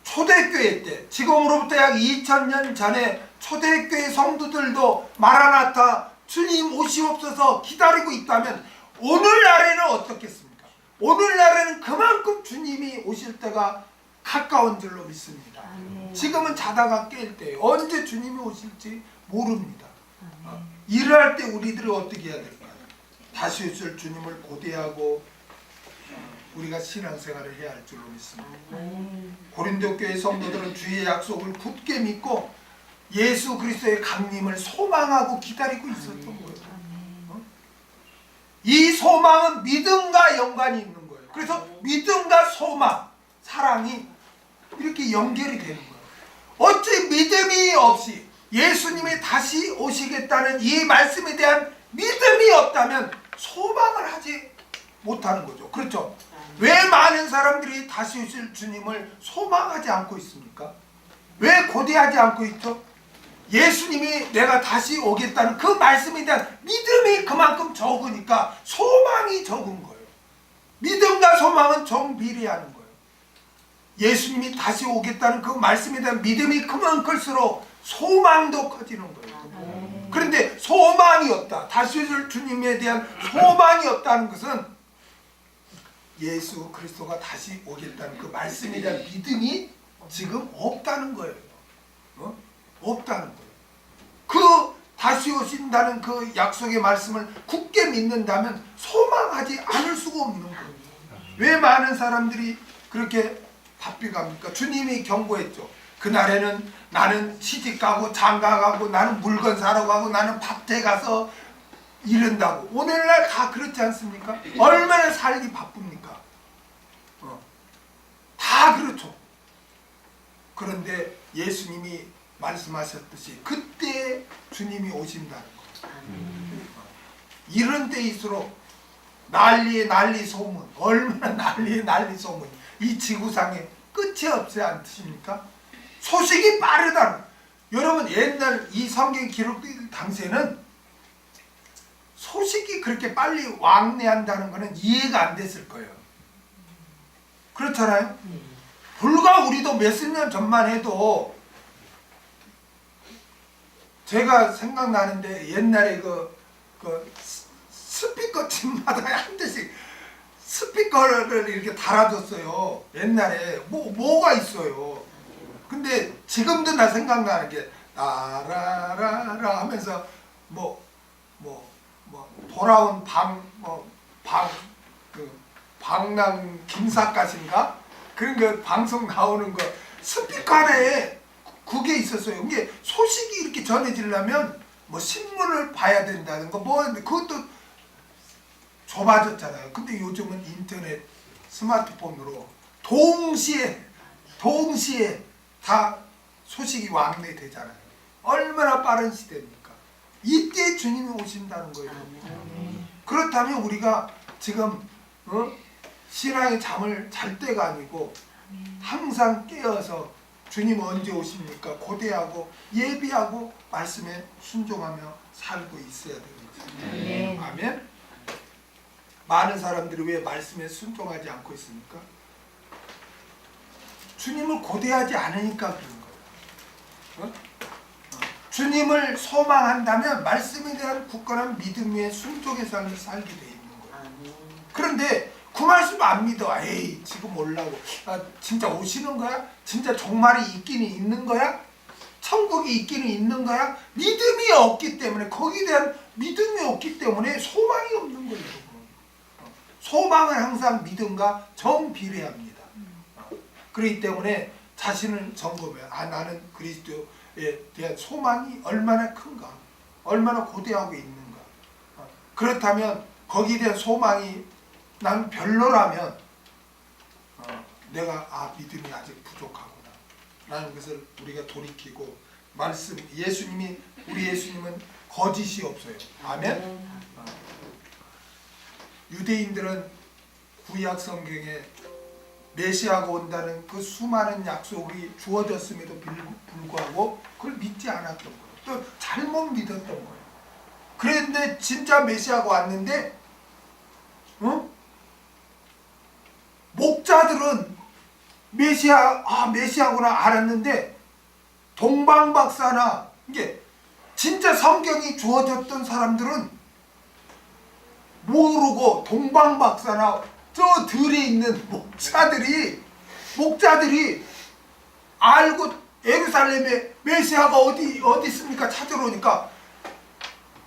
Speaker 1: 초대교회 때, 지금으로부터 약 2000년 전에 초대교회 성도들도 마라나타 주님 오시옵소서 기다리고 있다면 오늘날에는 어떻겠습니까? 오늘날에는 그만큼 주님이 오실 때가 가까운 줄로 믿습니다. 지금은 자다가 깰 때 언제 주님이 오실지 모릅니다. 일을 할 때 우리들이 어떻게 해야 될까요? 다시 오실 주님을 고대하고 우리가 신앙생활을 해야 할 줄로 믿습니다. 고린도 교회 성도들은 주의 약속을 굳게 믿고 예수 그리스도의 강림을 소망하고 기다리고 있었던 거예요. 이 소망은 믿음과 연관이 있는 거예요. 그래서 믿음과 소망, 사랑이 이렇게 연결이 되는 거예요. 어찌 믿음이 없이 예수님이 다시 오시겠다는 이 말씀에 대한 믿음이 없다면 소망을 하지 못하는 거죠. 그렇죠? 왜 많은 사람들이 다시 오실 주님을 소망하지 않고 있습니까? 왜 고대하지 않고 있죠? 예수님이 내가 다시 오겠다는 그 말씀에 대한 믿음이 그만큼 적으니까 소망이 적은 거예요. 믿음과 소망은 정비례하는 거예요. 예수님이 다시 오겠다는 그 말씀에 대한 믿음이 크면 클수록 소망도 커지는 거예요. 그런데 소망이 없다. 다시 오실 주님에 대한 소망이 없다는 것은 예수 그리스도가 다시 오겠다는 그 말씀에 대한 믿음이 지금 없다는 거예요. 없다는 거예요. 그 다시 오신다는 그 약속의 말씀을 굳게 믿는다면 소망하지 않을 수가 없는 거예요. 왜 많은 사람들이 그렇게 바삐 갑니까? 주님이 경고했죠. 그날에는 나는 시집 가고 장가 가고 나는 물건 사러 가고 나는 밭에 가서 이른다고. 오늘날 다 그렇지 않습니까? 얼마나 살기 바쁩니까? 다 그렇죠. 그런데 예수님이 말씀하셨듯이 그때 주님이 오신다는 거예요. 이런 때일수록 난리의 난리 소문, 얼마나 난리의 난리 소문, 이 지구상에 끝이 없지 않습니까? 소식이 빠르다. 여러분 옛날 이 성경 기록된 당시에는 소식이 그렇게 빨리 왕래한다는 것은 이해가 안 됐을 거예요. 그렇잖아요? 불과 우리도 몇십 년 전만 해도 제가 생각나는데 옛날에 그 스피커 집마다 한 대씩 스피커를 이렇게 달아줬어요. 옛날에 뭐가 있어요. 근데 지금도 나 생각나는 게 라라라라 하면서 돌아온 방랑 김삿갓인가 그런 거 방송 나오는 거 스피커 하나에 그게 있었어요. 이게 소식이 이렇게 전해지려면 뭐 신문을 봐야 된다는 거 그것도 좁아졌잖아요. 근데 요즘은 인터넷 스마트폰으로 동시에 다 소식이 왕래되잖아요. 얼마나 빠른 시대입니까? 이때 주님이 오신다는 거예요. 그렇다면 우리가 지금 신앙의 잠을 잘 때가 아니고 항상 깨어서 주님 언제 오십니까? 고대하고 예비하고 말씀에 순종하며 살고 있어야 됩니다. 아멘. 많은 사람들이 왜 말씀에 순종하지 않고 있습니까? 주님을 고대하지 않으니까 그런 거예요. 주님을 소망한다면 말씀에 대한 굳건한 믿음 위에 순종의 삶을 살게 돼 있는 거예요. 그런데 그 말씀 안 믿어. 에이 지금 올라고. 진짜 오시는 거야? 진짜 종말이 있기는 있는 거야? 천국이 있기는 있는 거야? 믿음이 없기 때문에 거기에 대한 믿음이 없기 때문에 소망이 없는 거예요. 소망은 항상 믿음과 정비례합니다. 그렇기 때문에 자신을 점검해. 나는 그리스도에 대한 소망이 얼마나 큰가? 얼마나 고대하고 있는가? 그렇다면 거기에 대한 소망이 난 별로라면 내가 믿음이 아직 부족하구나 라는 것을 우리가 돌이키고 우리 예수님은 거짓이 없어요. 아멘. 유대인들은 구약 성경에 메시아가 온다는 그 수많은 약속이 주어졌음에도 불구하고 그걸 믿지 않았던 거예요. 또 잘못 믿었던 거예요. 그런데 진짜 메시아가 왔는데 목자들은 메시아구나 알았는데 동방박사나 이게 진짜 성경이 주어졌던 사람들은 모르고 동방박사나 저 들에 있는 목자들이 알고 예루살렘에 메시아가 어디 있습니까? 찾으러 오니까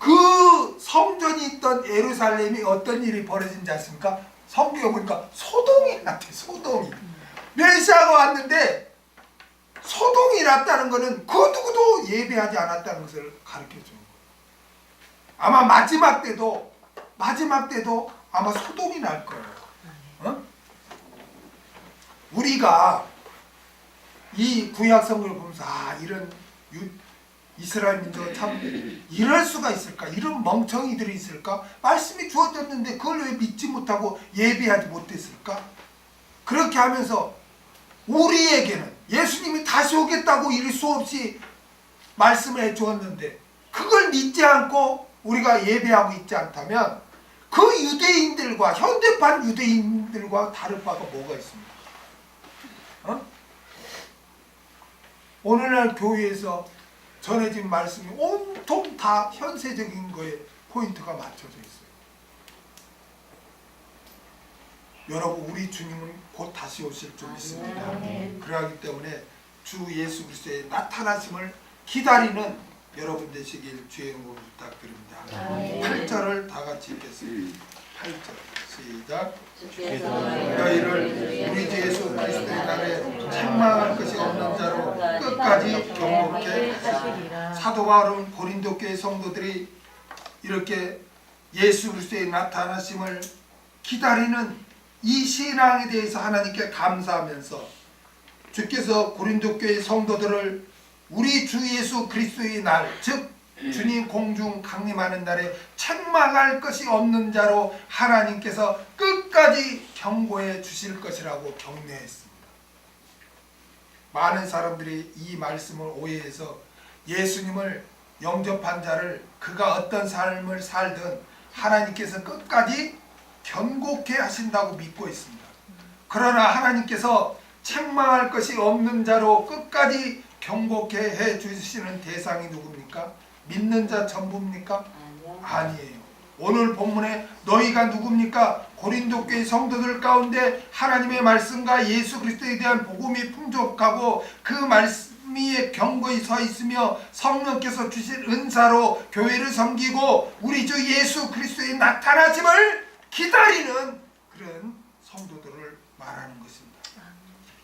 Speaker 1: 그 성전이 있던 예루살렘이 어떤 일이 벌어진지 아십니까? 성경에 보니까 소동이 났대. 소동이. 메시아가 왔는데 소동이 났다는 것은 그 누구도 예배하지 않았다는 것을 가르쳐주는 거예요. 아마 마지막 때도 아마 소동이 날 거예요. 우리가 이 구약 성경을 보면서 이런 이스라엘 민족은 참 이럴 수가 있을까? 이런 멍청이들이 있을까? 말씀이 주어졌는데 그걸 왜 믿지 못하고 예배하지 못했을까? 그렇게 하면서 우리에게는 예수님이 다시 오겠다고 이를 수 없이 말씀을 해주었는데 그걸 믿지 않고 우리가 예배하고 있지 않다면 그 유대인들과 현대판 유대인들과 다를 바가 뭐가 있습니까? 오늘날 교회에서 전해진 말씀이 온통 다 현세적인 거에 포인트가 맞춰져 있어요. 여러분 우리 주님은 곧 다시 오실 줄 믿습니다. 그러기 때문에 주 예수 그리스도의 나타나심을 기다리는 여러분 되시길 주의 이름으로 부탁드립니다.
Speaker 2: 아멘.
Speaker 1: 8절을 다 같이 읽겠습니다. 8절 시작.
Speaker 2: 주께서
Speaker 1: 너희를 우리 주 예수 그리스도의 날에 책망할 것이 없는 자로 끝까지 경고케 하시리라. 사도 바울은 고린도 교회 성도들이 이렇게 예수 그리스도의 나타나심을 기다리는 이 신앙에 대해서 하나님께 감사하면서 주께서 고린도 교회 성도들을 우리 주 예수 그리스도의 날, 즉 주님 공중 강림하는 날에 책망할 것이 없는 자로 하나님께서 끝까지 경고해 주실 것이라고 격려했습니다. 많은 사람들이 이 말씀을 오해해서 예수님을 영접한 자를 그가 어떤 삶을 살든 하나님께서 끝까지 견고케 하신다고 믿고 있습니다. 그러나 하나님께서 책망할 것이 없는 자로 끝까지 경고케 해 주시는 대상이 누굽니까? 믿는 자 전부입니까? 아니에요. 오늘 본문에 너희가 누굽니까? 고린도 교회 성도들 가운데 하나님의 말씀과 예수 그리스도에 대한 복음이 풍족하고 그 말씀이 경고히 서 있으며 성령께서 주신 은사로 교회를 섬기고 우리 주 예수 그리스도의 나타나심을 기다리는 그런 성도들을 말하는 것입니다.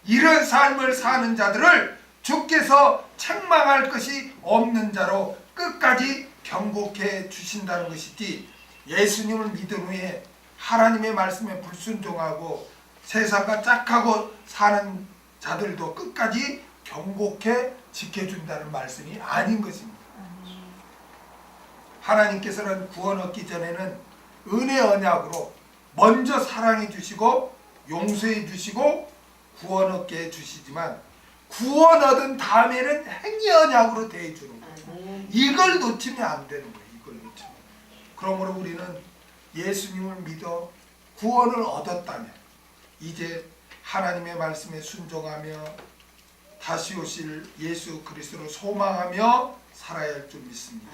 Speaker 1: 이런 삶을 사는 자들을 주께서 책망할 것이 없는 자로 끝까지 경고케 주신다는 것이지, 예수님을 믿은 후에 하나님의 말씀에 불순종하고 세상과 짝하고 사는 자들도 끝까지 경고케 지켜준다는 말씀이 아닌 것입니다. 하나님께서는 구원 얻기 전에는 은혜 언약으로 먼저 사랑해 주시고 용서해 주시고 구원 얻게 해 주시지만 구원 얻은 다음에는 행위 언약으로 대해 주는 거예요. 이걸 놓치면 안 되는 거예요. 이걸 놓치면. 그러므로 우리는 예수님을 믿어 구원을 얻었다면 이제 하나님의 말씀에 순종하며 다시 오실 예수 그리스도를 소망하며 살아야 할 줄 믿습니다.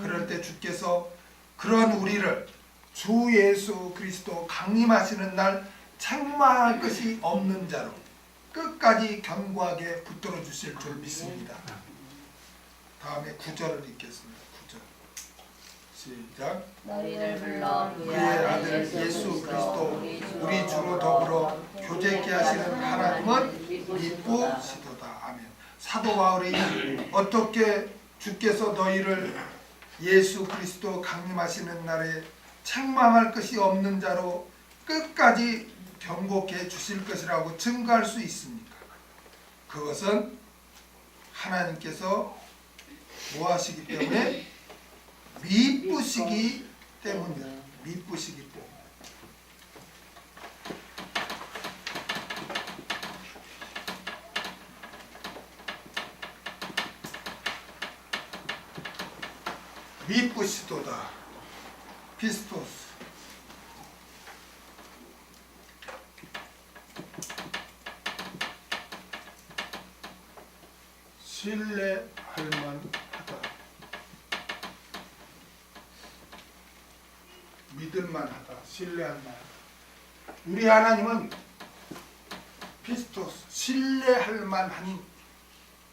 Speaker 1: 그럴 때 주께서 그런 우리를 주 예수 그리스도 강림하시는 날 책망할 것이 없는 자로 끝까지 견고하게 붙들어 주실 줄 믿습니다. 다음에 9절을 읽겠습니다. 9절 시작.
Speaker 2: 너희를 불러
Speaker 1: 그의 아들 예수 그리스도 우리 주로 더불어 교제케 하시는 하나님은 믿으시도다. 아멘. 사도 바울이 어떻게 주께서 너희를 예수 그리스도 강림하시는 날에 책망할 것이 없는 자로 끝까지 경고케 주실 것이라고 증거할 수 있습니까? 그것은 하나님께서 뭐 하시기 때문에? 미쁘시기 때문이다. 미쁘시기 때문에. 미쁘시도다. 피스토스. 신뢰할 만하다. 믿을 만하다. 신뢰할 만하다. 우리 하나님은 피스토스, 신뢰할 만한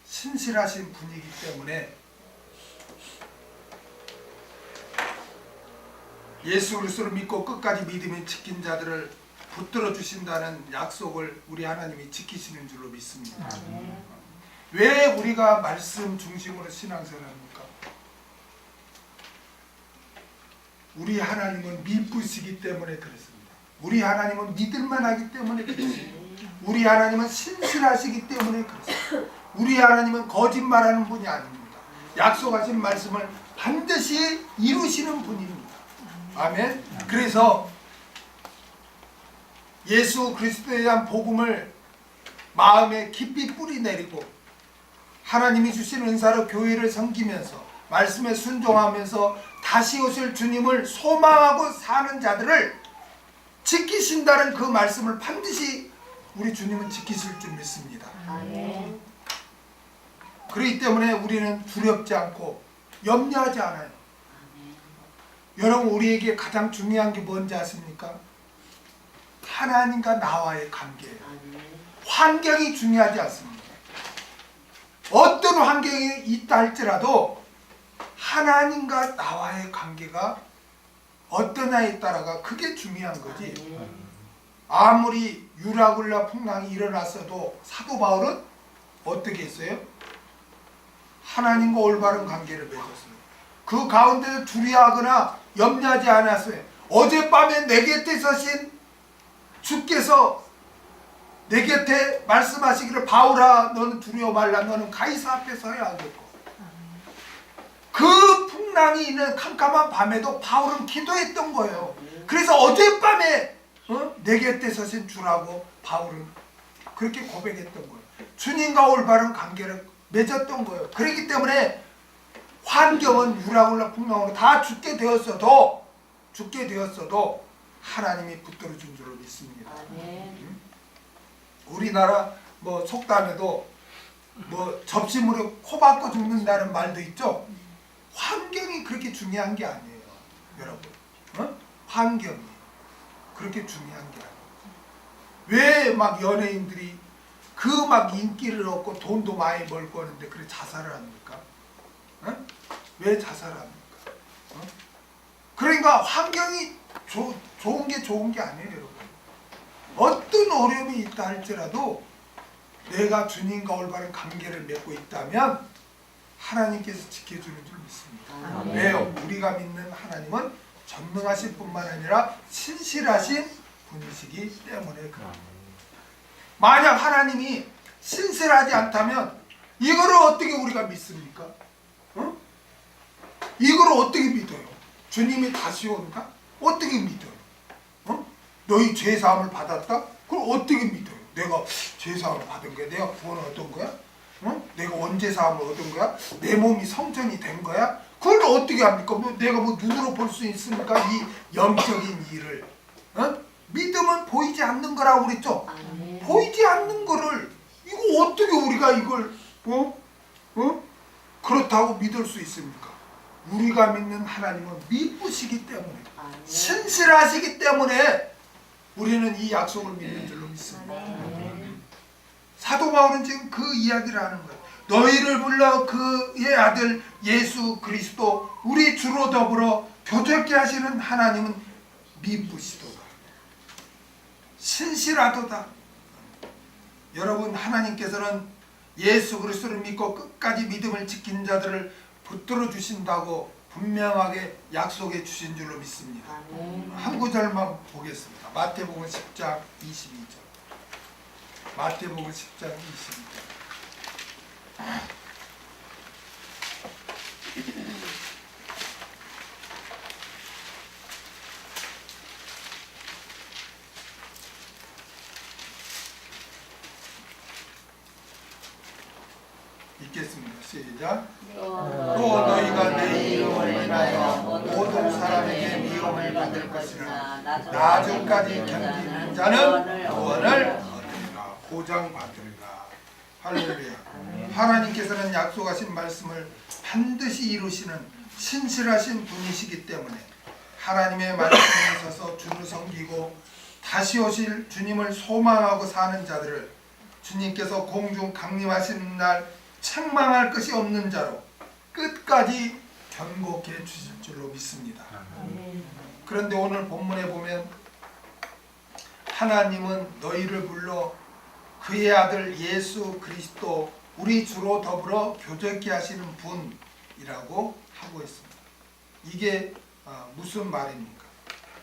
Speaker 1: 신실하신 분이기 때문에 예수 그리스도를 믿고 끝까지 믿음에 지킨 자들을 붙들어 주신다는 약속을 우리 하나님이 지키시는 줄로 믿습니다. 왜 우리가 말씀 중심으로 신앙생활합니까? 우리 하나님은 미쁘시기 때문에 그렇습니다. 우리 하나님은 믿을만하기 때문에 그렇습니다. 우리 하나님은 신실하시기 때문에 그렇습니다. 우리 하나님은 거짓말하는 분이 아닙니다. 약속하신 말씀을 반드시 이루시는 분입니다. 아멘. 그래서 예수 그리스도에 대한 복음을 마음에 깊이 뿌리 내리고 하나님이 주신 은사로 교회를 섬기면서 말씀에 순종하면서 다시 오실 주님을 소망하고 사는 자들을 지키신다는 그 말씀을 반드시 우리 주님은 지키실 줄 믿습니다.
Speaker 2: 아멘.
Speaker 1: 그렇기 때문에 우리는 두렵지 않고 염려하지 않아요. 여러분, 우리에게 가장 중요한 게 뭔지 아십니까? 하나님과 나와의 관계예요. 환경이 중요하지 않습니다. 어떤 환경이 있다 할지라도 하나님과 나와의 관계가 어떠냐에 따라가 그게 중요한 거지. 아무리 유라굴라 풍랑이 일어났어도 사도 바울은 어떻게 했어요? 하나님과 올바른 관계를 맺었어요. 그 가운데 두려워하거나 염려하지 않았어요. 어젯밤에 내 곁에 서신 주께서 내 곁에 말씀하시기를 바울아 너는 두려워 말라 너는 가이사 앞에 서야 하겠고, 그 풍랑이 있는 캄캄한 밤에도 바울은 기도했던 거예요. 그래서 어젯밤에 내 곁에 서신 주라고 바울은 그렇게 고백했던 거예요. 주님과 올바른 관계를 맺었던 거예요. 그렇기 때문에 환경은 유라굴라 풍랑으로 다 죽게 되었어도 하나님이 붙들어 준 줄로 믿습니다. 우리나라 뭐 속담에도 뭐 접시물에 코 박고 죽는다는 말도 있죠. 환경이 그렇게 중요한 게 아니에요, 여러분. 환경이 그렇게 중요한 게 아니에요. 왜 막 연예인들이 그 막 인기를 얻고 돈도 많이 벌고 하는데 그래 자살을 합니까? 왜 자살을 합니까? 그러니까 환경이 좋은 게 아니에요, 여러분. 어떤 어려움이 있다 할지라도 내가 주님과 올바른 관계를 맺고 있다면 하나님께서 지켜주는 줄 믿습니다. 왜요? 우리가 믿는 하나님은 전능하신 뿐만 아니라 신실하신 분이시기 때문에 그럽니다. 만약 하나님이 신실하지 않다면 이거를 어떻게 우리가 믿습니까? 이거를 어떻게 믿어요? 주님이 다시 온다? 어떻게 믿어요? 너희 죄사함을 받았다? 그걸 어떻게 믿어요? 내가 죄사함을 받은 거야? 내가 구원을 얻은 거야? 내가 언제 사함을 얻은 거야? 내 몸이 성전이 된 거야? 그걸 어떻게 합니까? 내가 눈으로 볼 수 있습니까? 이 영적인 일을. 믿음은 보이지 않는 거라고 그랬죠? 보이지 않는 거를 이거 어떻게 우리가 이걸 그렇다고 믿을 수 있습니까? 우리가 믿는 하나님은 미쁘시기 때문에, 신실하시기 때문에 우리는 이 약속을 믿는 줄로 믿습니다. 사도 바울은 지금 그 이야기를 하는 거예요. 너희를 불러 그의 아들 예수 그리스도 우리 주로 더불어 교제케 하시는 하나님은 미쁘시도다, 신실하도다. 여러분, 하나님께서는 예수 그리스도를 믿고 끝까지 믿음을 지킨 자들을 붙들어 주신다고 분명하게 약속해 주신 줄로 믿습니다. 한 구절만 보겠습니다. 마태복음 10장 22절. 마태복음 10장 22절. 읽겠습니다. 시작. 또 너희가 내 이름을 인하여 모든 사람에게 미움을 받을 것이나 나중까지 견디는 자는 구원을 얻으리라. 보장받으리라. 할렐루야. 하나님께서는 약속하신 말씀을 반드시 이루시는 신실하신 분이시기 때문에 하나님의 말씀에 서서 주를 섬기고 다시 오실 주님을 소망하고 사는 자들을 주님께서 공중 강림하시는 날 책망할 것이 없는 자로 끝까지 견고케 주실 줄로 믿습니다. 그런데 오늘 본문에 보면 하나님은 너희를 불러 그의 아들 예수 그리스도 우리 주로 더불어 교제케 하시는 분이라고 하고 있습니다. 이게 무슨 말입니까?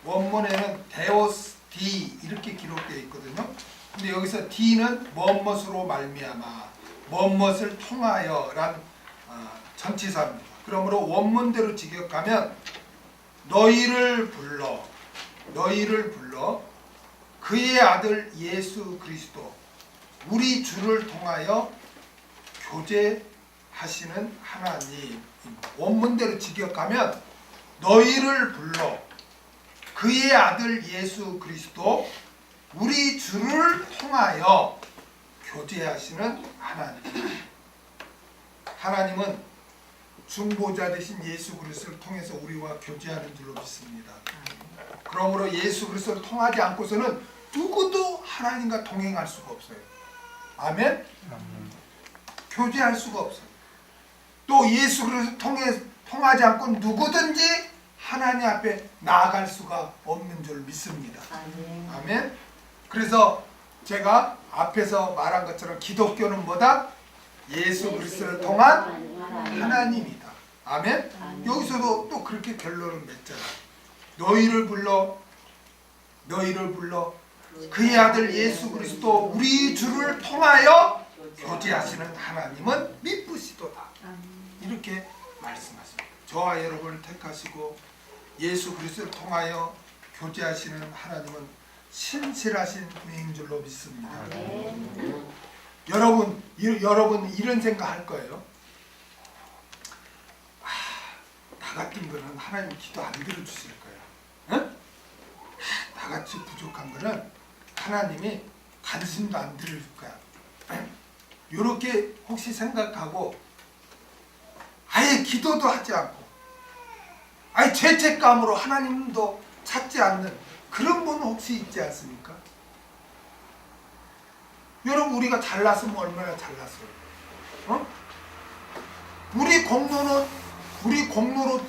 Speaker 1: 원문에는 데오스 디 이렇게 기록되어 있거든요. 근데 여기서 D는 무엇으로 말미암아 무엇을 통하여 란 전치사입니다. 그러므로 원문대로 직역하면 너희를 불러 그의 아들 예수 그리스도 우리 주를 통하여 교제하시는 하나님. 원문대로 직역하면 너희를 불러 그의 아들 예수 그리스도 우리 주를 통하여 교제하시는 하나님. 하나님은 중보자 되신 예수 그리스도를 통해서 우리와 교제하는 줄로 믿습니다. 그러므로 예수 그리스도를 통하지 않고서는 누구도 하나님과 동행할 수가 없어요. 아멘? 교제할 수가 없어요. 또 예수 그리스도를 통하지 않고 누구든지 하나님 앞에 나아갈 수가 없는 줄 믿습니다. 아멘. 그래서 제가 앞에서 말한 것처럼 기독교는 뭐다? 예수 그리스도를 통한 하나님이다. 아멘. 여기서도 또 그렇게 결론을 맺잖아. 너희를 불러 그의 아들 예수 그리스도 우리 주를 통하여 교제하시는 하나님은 미쁘시도다. 이렇게 말씀하십니다. 저와 여러분을 택하시고 예수 그리스도를 통하여 교제하시는 하나님은 신실하신 분인 줄로 믿습니다. 여러분 이런 생각할 거예요. 나 같은 거는 하나님 기도 안 들어주실 거야. 응? 나같이 부족한 거는 하나님이 관심도 안 들어줄 거야. 이렇게 혹시 생각하고 아예 기도도 하지 않고 아예 죄책감으로 하나님도 찾지 않는 그런 분은 혹시 있지 않습니까? 여러분 우리가 잘났으면 얼마나 잘났어요. 어? 우리 공로로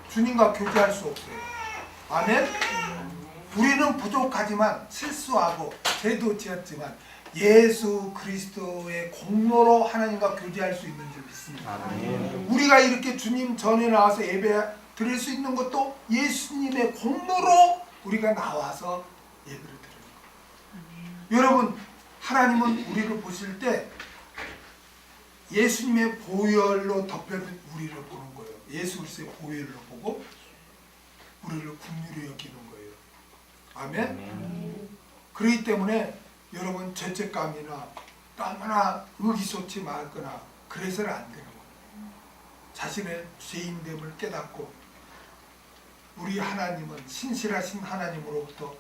Speaker 1: 주님과 교제할 수 없어요. 아멘? 우리는 부족하지만 실수하고 죄도 지었지만 예수 그리스도의 공로로 하나님과 교제할 수 있는 줄 믿습니다. 아멘. 우리가 이렇게 주님 전에 나와서 예배 드릴 수 있는 것도 예수님의 공로로 우리가 나와서 예배를 드리는 거예요. 여러분 하나님은 우리를 보실 때 예수님의 보혈로 덮여진 우리를 보는 거예요. 예수 그리스도의 보혈로 보고 우리를 긍휼히 여기는 거예요. 아멘. 그렇기 때문에 여러분 죄책감이나 너무나 의기소치 많거나 그래서는 안 되는 거예요. 자신의 죄인됨을 깨닫고 우리 하나님은 신실하신 하나님으로부터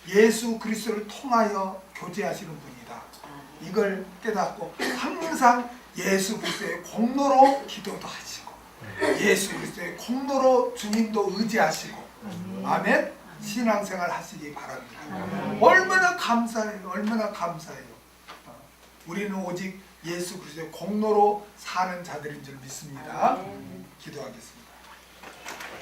Speaker 1: 예수 그리스도를 통하여 교제하시는 분이다. 이걸 깨닫고 항상 예수 그리스도의 공로로 기도도 하시고 예수 그리스도의 공로로 주님도 의지하시고 아멘. 신앙생활 하시기 바랍니다. 얼마나 감사해요. 얼마나 감사해요. 우리는 오직 예수 그리스도의 공로로 사는 자들인 줄 믿습니다. 기도하겠습니다.